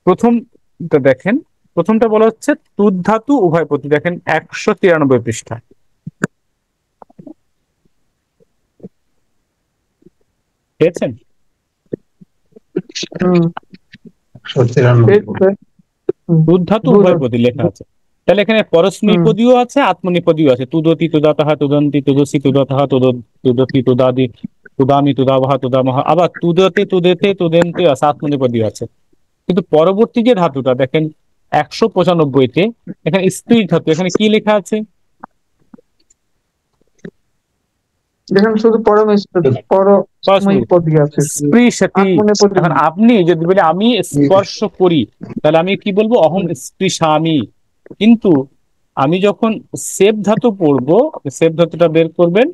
প্রথমটা দেখেন, প্রথমটা বলা হচ্ছে তুদ ধাতু উভয়পদী। দেখেন 193 পৃষ্ঠা পেয়েছেন? হুম, 193। তুদ ধাতু উভয়পদী লেখা আছে। তাহলে এখানে পরস্মৈপদীও আছে, আত্মনেপদীও আছে। তুদতি তুদাতাহা তুদন্তি তুদসি তুদতাহা তুদতি তুদাদি তুদামি তুদাবহা তুদামহা, আবার তুদতে তুদেতে তুদেন্তে আছে, আত্মনেপদী আছে। কিন্তু পরবর্তী যে ধাতুটা দেখেন 195-তে, এখানে স্ত্রী ধাতু, এখানে কি লেখা আছে? দেখেন শুধু পরস্মৈ পরস্মৈপদী আছে, স্পৃশতি। আত্মনেপদী এখন নেই। আপনি যদি বলে আমি স্পর্শ করি, তাহলে আমি কি বলবো? অহম স্পৃশামি। কিন্তু আমি যখন সেব ধাতু পড়বো, সেব ধাতুটা বের করবেন,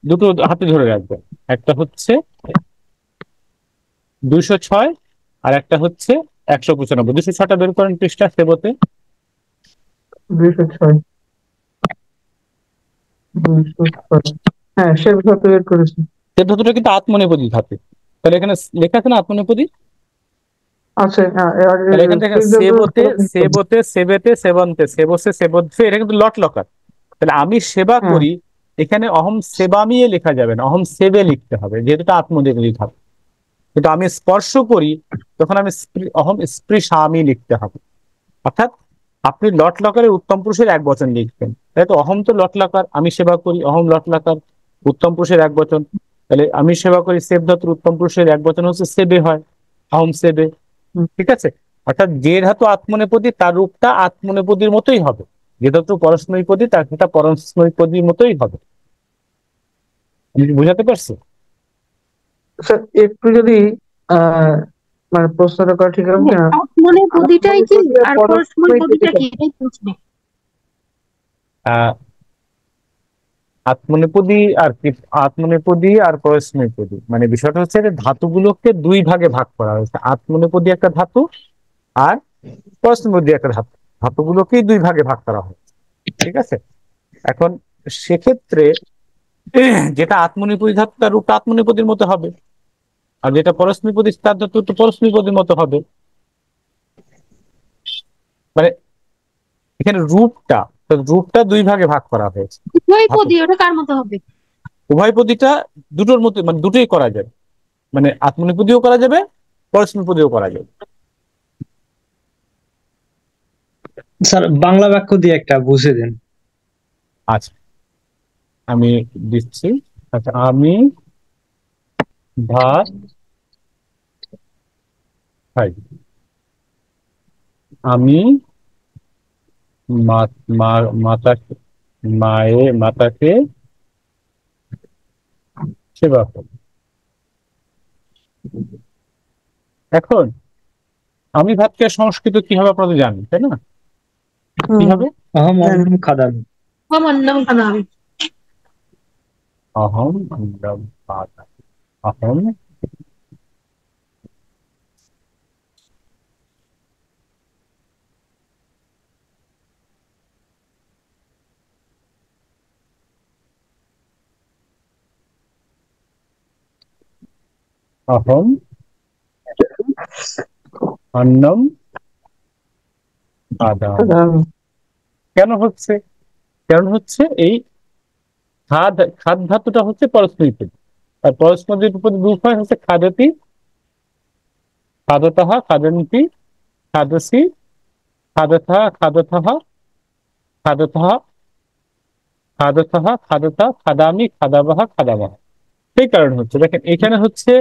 দুটো হাতে ধরে রাখবেন। একটা হচ্ছে 206 আর একটা হচ্ছে 195। 206টা বের করেন পৃষ্ঠা সেবতে। 206, 206। হ্যাঁ, সে ধাতু বের করেছি। সেব ধাতুটা কিন্তু আত্মনেপদী ধাতু। তাহলে এখানে লেখা আছে না আত্মনেপদী? আছে, হ্যাঁ, তাহলে এখান থেকে স্ত্রী ধাতু সেবতে পরস্মৈপদী। সেবতে সেবেতে সেবন্তে সেবসে সেবদ্ধে, এটা কিন্তু লট লকার। তাহলে আমি সেবা হ্যাঁ, করি, এখানে অহম সেবামিয়ে লেখা যাবে না, অহম সেবে লিখতে হবে, যেহেতু এটা আত্মনেপদী ধাতু। কিন্তু আমি স্পর্শ করি, তখন আমি অহম স্পৃশামি লিখতে হবে। অর্থাৎ আপনি লট লকারের উত্তম পুরুষের এক বচন লিখবেন, তাই তো? অহম তো লট লকার, আমি সেবা করি, অহম লট লকার, উত্তম পুরুষের এক বচন। তাহলে আমি সেবা করি সেব ধাতুর উত্তম পুরুষের এক বচন হচ্ছে সেবে হয়, অহম সেবে। হুম, ঠিক আছে? অর্থাৎ যে ধাতু আত্মনেপদী তার রূপটা আত্মনেপদীর মতোই হবে, যে ধাতু পরস্মৈপদী তার সেটা পরস্মৈপদীর মতোই হবে। আমি কি বুঝাতে পারছি? স্যার একটু যদি আহ মানে প্রশ্নটা করা ঠিক হবে হ্যাঁ, না? আত্মনেপদীটাই কি আত্মনেপদী আর আর পরস্মৈপদী পরস্মৈপদীটা কি, এটাই বুঝবে। আহ আত্মনেপদী আর কি, আত্মনেপদী আর পরস্মৈপদী মানে বিষয়টা হচ্ছে যে ধাতুগুলোকে দুই ভাগে ভাগ করা হয়েছে। আত্মনেপদী একটা ধাতু আর পরস্মৈপদী একটা ধাতু, ধাতুগুলোকেই দুই ভাগে ভাগ করা হয়েছে। ঠিক আছে? এখন সেক্ষেত্রে যেটা আত্মনেপদী ধাতু তার রূপটা আত্মনেপদীর মতো হবে, আর যেটা পরস্মৈপদী তার ধাতু তো পরস্মৈপদীর মতো হবে। মানে এখানে রূপটা, তো রূপটা দুই ভাগে ভাগ করা হয়েছে। ধাতু উভয়পদী ওটা কার মতো হবে? উভয়পদীটা দুটোর মতো, মানে দুটোই করা যাবে, মানে আত্মনেপদীও করা যাবে, পরস্মৈপদীও করা যাবে। স্যার বাংলা বাক্য দিয়ে একটা বুঝে দেন। আচ্ছা, আমি দিচ্ছি। আচ্ছা, আমি ভাত খাই, আমি মাতাকে, মাতাকে সেবা করি। এখন আমি ভাতকে সংস্কৃত কি হবে আপনারা তো জানেন, তাই না? কি হুম, হবে? অহম অন্নম খাদামি। অমন্যম খানামি। অহম অন্নম খাদামি। অহম অহম অন্নম খাদামি। খাদামি। কেন হচ্ছে? কারণ হচ্ছে এই খাদ খাদ ধাতুটা হচ্ছে পরস্মৃত, আর পরস্মৃতির উপর রূপ হয় হচ্ছে খাদতি, খাদতঃ, খাদন্তি, খাদসি, খাদতঃ, খাদতঃ, খাদতঃ, খাদতঃ, খাদতা, খাদামি, খাদাবহ, খাদাবহ। সেই কারণ হচ্ছে দেখেন এখানে হচ্ছে,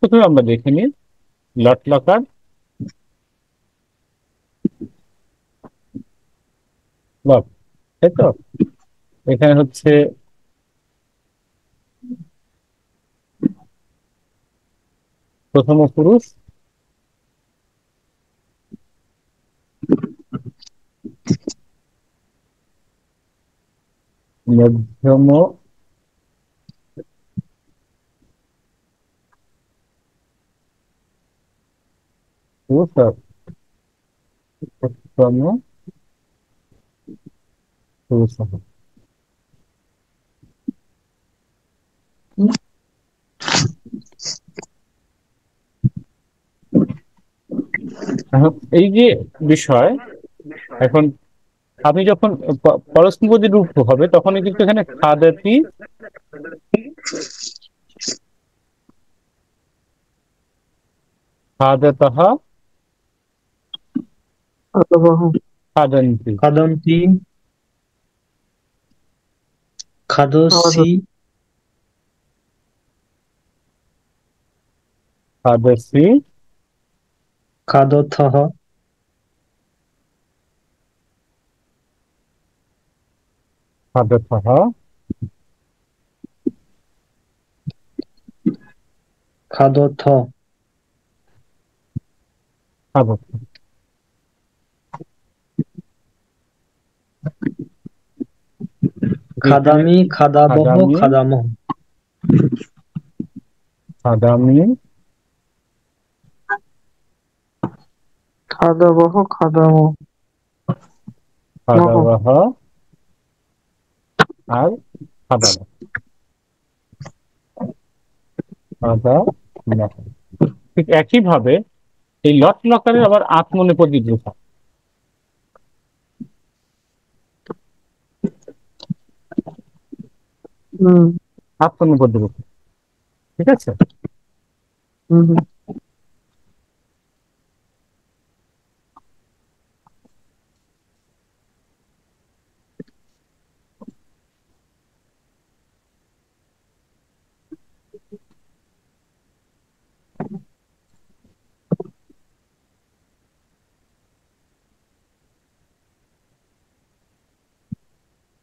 প্রথমে আমরা দেখে নিই লট লকার লট, তাই তো? এখানে হচ্ছে প্রথম পুরুষ, মধ্যম পুরুষ আর উত্তম পুরুষ। এখন এই যে বিষয়, এখন আপনি যখন পরস্মৃতি রূপ হবে তখন কিন্তু এখানে খাদাতি, খাদতঃ, খাদাবহ। খাদন্তি, খাদন্তি, খাদসি, খাদসি, খাদথঃ, খাদতঃ, খাদথ, খাদত। এখানে খাদামি, খাদাবহ, খাদামি, খাদামহ। খাদামি, খাদাবহ, খাদামহ। খাদাবহ আর খাদাবহ, খাদামহ। ঠিক একইভাবে এই লট লকারের আবার আত্মনেপদী রূপ হয়। হুম আত্মনেপদী রূপ, ঠিক আছে? হুম হুম।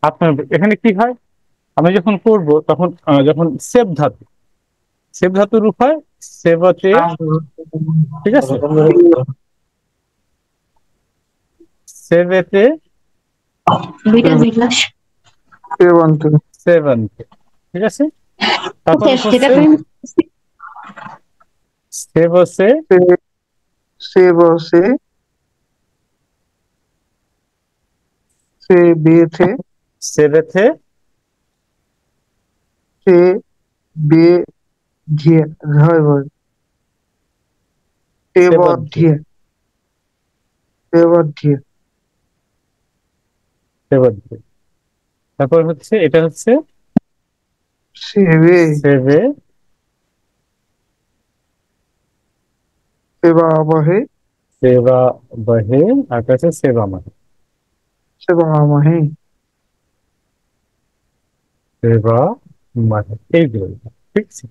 আপনার এখানে কি হয়, আমরা যখন করব তখন যখন সেব ধাতু, সেব ধাতুর রূপ হয় সেবতে, ঠিক আছে? সেবেতে, বিকাশ বিকাশ সেবন্তে। সেবন্তে, ঠিক আছে? তারপর কোথায় সেটা হচ্ছে তুমি সেবসে, সে- সেবসে, সেবেথে, সেবেথে, সেবেধ্যে, হয় বল। সেবদ্ধে, সেবধ্যে, সেবধ্যে, সেবদ্ধে। তারপর হচ্ছে এটা হচ্ছে সেবে, সেবে, সেবাবহে, সেবা বহে, আর কাছে সেবা মানে সেবামহে। সেবা মানে এইগুলো, ঠিক আছে?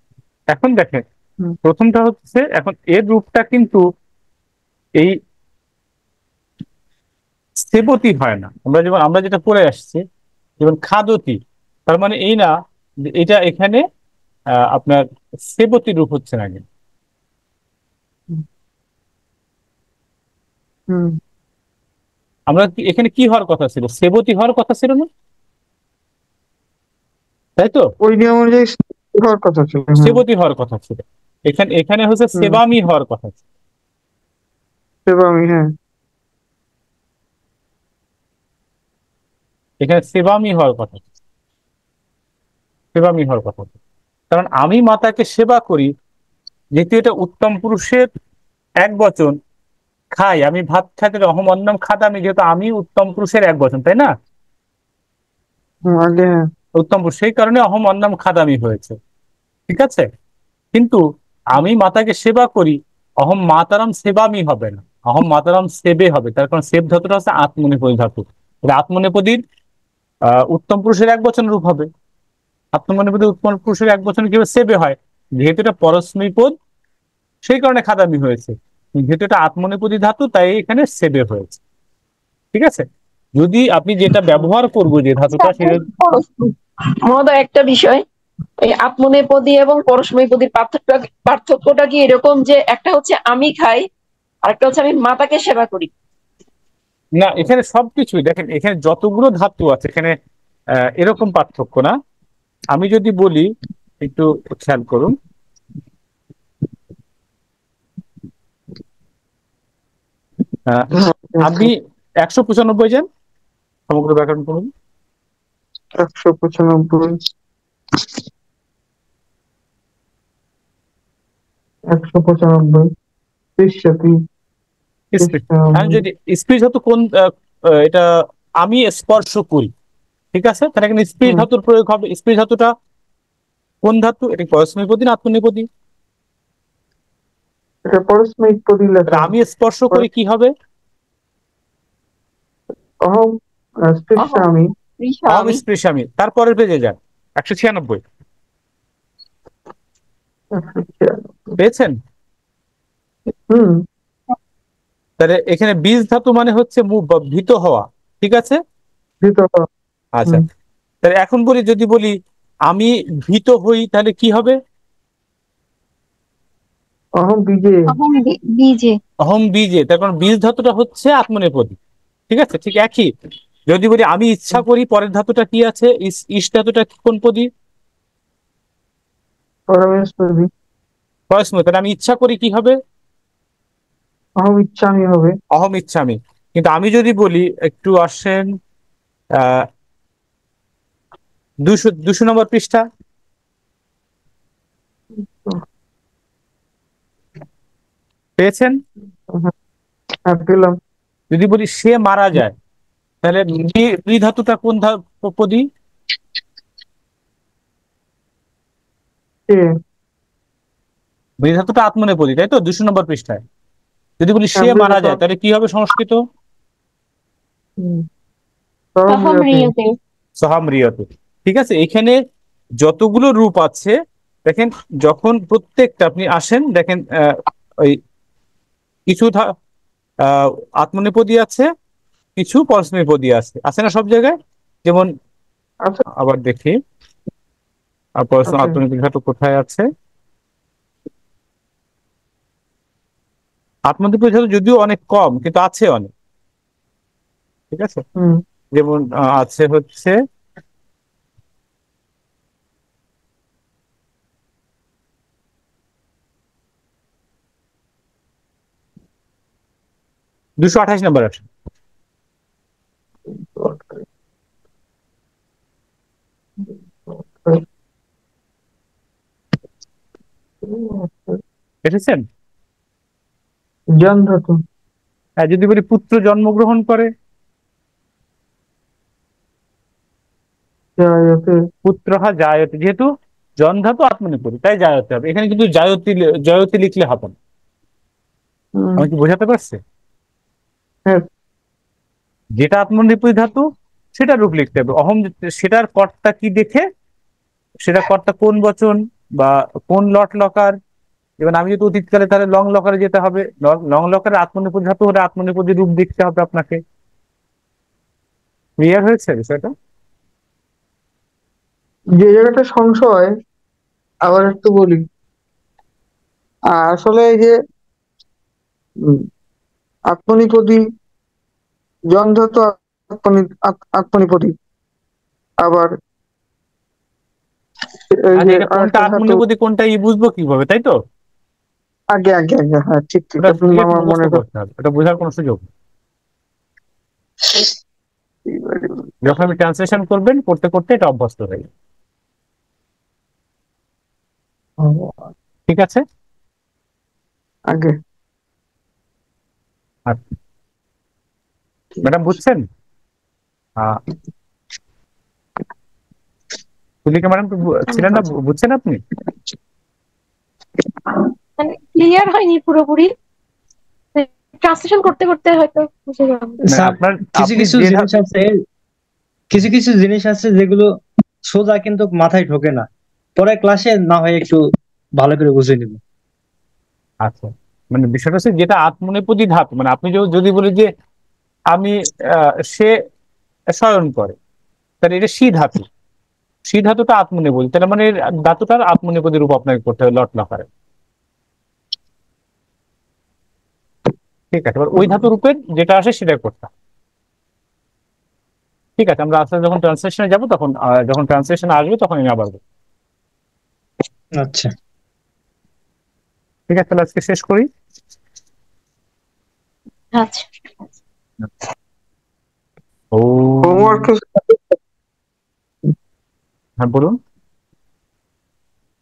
এখন দেখেন হুম প্রথমটা হচ্ছে, এখন এর রূপটা কিন্তু এই সেবতী হয় না। আমরা যেটা পড়ে আসছি যেমন খাদতি, তার মানে এই না যে এটা এখানে আপনার সেবতী রূপ হচ্ছে না কিন্তু। হুম। এখানে কি হওয়ার কথা ছিল? সেবতী হওয়ার কথা ছিল না, তাই তো? ওই নিয়ম অনুযায়ী হওয়ার কথা ছিল। হ্যাঁ। সেবতী হওয়ার কথা ছিল। এখানে এখানে হচ্ছে হুম। সেবামি হওয়ার কথা ছিল। সেবামি, হ্যাঁ। এখানে সেবামি হওয়ার কথা ছিল, সেবামি হওয়ার কথা ছিল। কারণ আমি মাতাকে সেবা করি, যেহেতু এটা উত্তম পুরুষের এক বচন, খাই আমি ভাত খাইতে অহম অন্নম খাদামি, যেহেতু আমি উত্তম পুরুষের এক বচন, তাই না? আগে হ্যাঁ। উত্তম পুরুষ, সেই কারণে অহম অন্নম খাদামি হয়েছে। ঠিক আছে, কিন্তু আমি মাতাকে সেবা করি, অহম মাতারাম সেবামি হবে না, অহম মাতারাম সেবে হবে। তার কারণ সেব ধাতুটা হচ্ছে আত্মনেপদী ধাতু। আত্মনেপদীর উত্তম পুরুষের এক বচন রূপ হবে। আত্মনেপদী উত্তম পুরুষের এক বচন কিভাবে সেবে হয়? যেহেতু এটা পরস্মৈ পদ, সেই কারণে খাদামি হয়েছে। যেহেতু এটা আত্মনেপদী ধাতু, তাই এখানে সেবে হয়েছে। ঠিক আছে, যদি আপনি যেটা ব্যবহার করবো যে ধাতুটা, সেটা মহোদয় একটা বিষয়, এই আত্মনেপদী এবং পরস্মৈপদীর পার্থক্যটা কি এরকম যে একটা হচ্ছে আমি খাই, আর একটা হচ্ছে আমি মাতাকে সেবা করি? না, এখানে সবকিছুই দেখেন, এখানে যতগুলো ধাতু আছে এখানে এরকম পার্থক্য না। আমি যদি বলি, একটু খেয়াল করুন, আপনি 195 জন সমগ্র ব্যাকরণ করুন। 195, 195 পৃষ্ঠাটি, আমি যদি স্পৃশ ধাতু কোন এটা আমি স্পর্শ করি, ঠিক আছে, তাহলে এখানে স্পৃশ ধাতুর প্রয়োগ হবে। স্পৃশ ধাতুটা কোন ধাতু? এটা পরস্মৈপদী না আত্মনেপদী? এটা পরস্মৈপদী লেখা। আমি স্পর্শ করি কি হবে? অহম স্পৃশামি। অহম স্পৃশামি। তারপরের পেজে যান, 196 পেয়েছেন? হুম। তাহলে এখানে বীজ ধাতু মানে হচ্ছে ভীত হওয়া, ঠিক আছে। আচ্ছা, তাহলে এখন বলি, যদি বলি আমি ভীত হই, তাহলে কি হবে? অহম বীজে। অহম বীজে। তার কারণ বীজ ধাতুটা হচ্ছে আত্মনেপদী, ঠিক আছে। ঠিক একই, যদি বলি আমি ইচ্ছা করি, পরের ধাতুটা কি আছে? ইস ধাতুটা কোন পদী? পরমেশ্বরী। পরস্মৈ। তাহলে আমি ইচ্ছা করি কি হবে? অহম ইচ্ছামি হবে। অহম ইচ্ছামি। কিন্তু আমি যদি বলি, একটু আসেন 200 নম্বর পৃষ্ঠা, পেয়েছেন? হ্যাঁ পেলাম। যদি বলি সে মারা যায়, তাহলে বি ধাতুটা কোন পদী? বি ধাতুটা আত্মনেপদী, তাই তো, 200 নম্বর পৃষ্ঠায়। যদি বলি সে মারা যায়, তাহলে কি হবে সংস্কৃত? সহামৃয়তে। ঠিক আছে, এখানে যতগুলো রূপ আছে দেখেন, যখন প্রত্যেকটা আপনি আসেন দেখেন, ওই কিছু আত্মনেপদী আছে, কিছু পরস্মৈপদী আছে না সব জায়গায়? যেমন আবার দেখি, আত্মনেপদী ধাতু কোথায় আছে? আত্মনেপদী ধাতু যদিও অনেক কম, কিন্তু আছে অনেক, ঠিক আছে। যেমন আছে হচ্ছে 228 নম্বর আছে। এসেছেন? জন ধাতু। যদি বলি পুত্র জন্মগ্রহণ করে, পুত্র জায়তে, যেহেতু জন ধাতু আত্মনেপদী, তাই জায়তে হবে। এখানে কিন্তু জয়তী লিখলে হবে না। আমি কি বোঝাতে পারছি? যেটা আত্মনেপদী ধাতু সেটা রূপ লিখতে হবে। অহম সেটার কর্তা কি দেখে, সেটা কর্তা কোন বচন বা কোন লট লকার। এবার আমি যদি অতীতকালে, তাহলে লং লকারে যেতে হবে। লং লকারে আত্মনেপদী ধাতু হলে আত্মনেপদী রূপ দেখতে হবে আপনাকে। ক্লিয়ার হয়েছে বিষয়টা? যে জায়গাটা সংশয় আবার একটু বলি, আসলে এই যে আত্মনিপদী, জন ধাতু আত্মনিপদী, আবার কোনটা আত্মনিপদী কোনটা বুঝবো কিভাবে, তাই তো? আগে আগে আগে হ্যাঁ ঠিক ঠিক, আমার মনে করতে হবে, এটা বোঝার কোনো সুযোগ নেই। যখন আপনি ট্রান্সলেশন করবেন, করতে করতে এটা অভ্যস্ত হয়ে যাবে। ঠিক আছে, আগে। আচ্ছা, ম্যাডাম বুঝছেন? তুলিকা ম্যাডাম তো ছিলেন না, বুঝছেন আপনি? মানে ক্লিয়ার হয়নি পুরোপুরি, ট্রান্সলেশন করতে করতে হয়তো বুঝে যাবেন। না, স্যার আপনার কিছু আপনি কিছু যে জিনিস আছে, কিছু কিছু জিনিস আছে যেগুলো সোজা কিন্তু মাথায় ঢোকে না, পরে ক্লাসে না হয় একটু ভালো করে বুঝে নিব। আচ্ছা, মানে বিষয়টা হচ্ছে যেটা আত্মনেপদী ধাতু, মানে আপনি যদি বলি যে আমি সে শয়ন করে, তাহলে এটা সি ধাতু, সি ধাতুটা আত্মনেপদী, তাহলে মানে এর ধাতুটার আত্মনেপদী রূপ আপনাকে করতে হবে লট লকারে। ঠিক আছে, এবার ওই ধাতু রূপের যেটা আসে সেটা করতে হবে। ঠিক আছে, আমরা আসলে যখন ট্রান্সলেশনে যাবো তখন যখন ট্রান্সলেশন আসবে তখন আমি আবার বলবো। আচ্ছা, ঠিক আছে, তাহলে আজকে শেষ করি। আচ্ছা, ও, হোমওয়ার্ক, হ্যাঁ বলুন।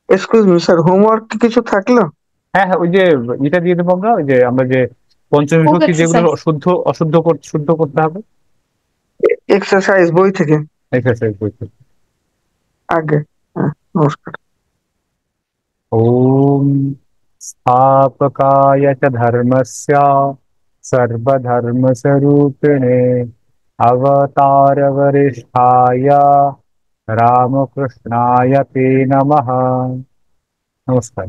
এক্সকিউজ মি স্যার, হোমওয়ার্ক কিছু থাকলো? হ্যাঁ হ্যাঁ, ওই যে এটা দিয়ে দেবো আমরা, ওই যে আমরা যে পঞ্চম খুব বিভক্তি যেগুলো এক্সারসাইজ। শুদ্ধ করতে হবে, এক্সারসাইজ বই থেকে এক্সারসাইজ করতে। আগে। হ্যাঁ, নমস্কার। ওম स्थापकाय च धर्मस्य सर्वधर्मस्वरूपिणे अवतारवरिष्ठाय रामकृष्णाय ते नमः। नमस्कार।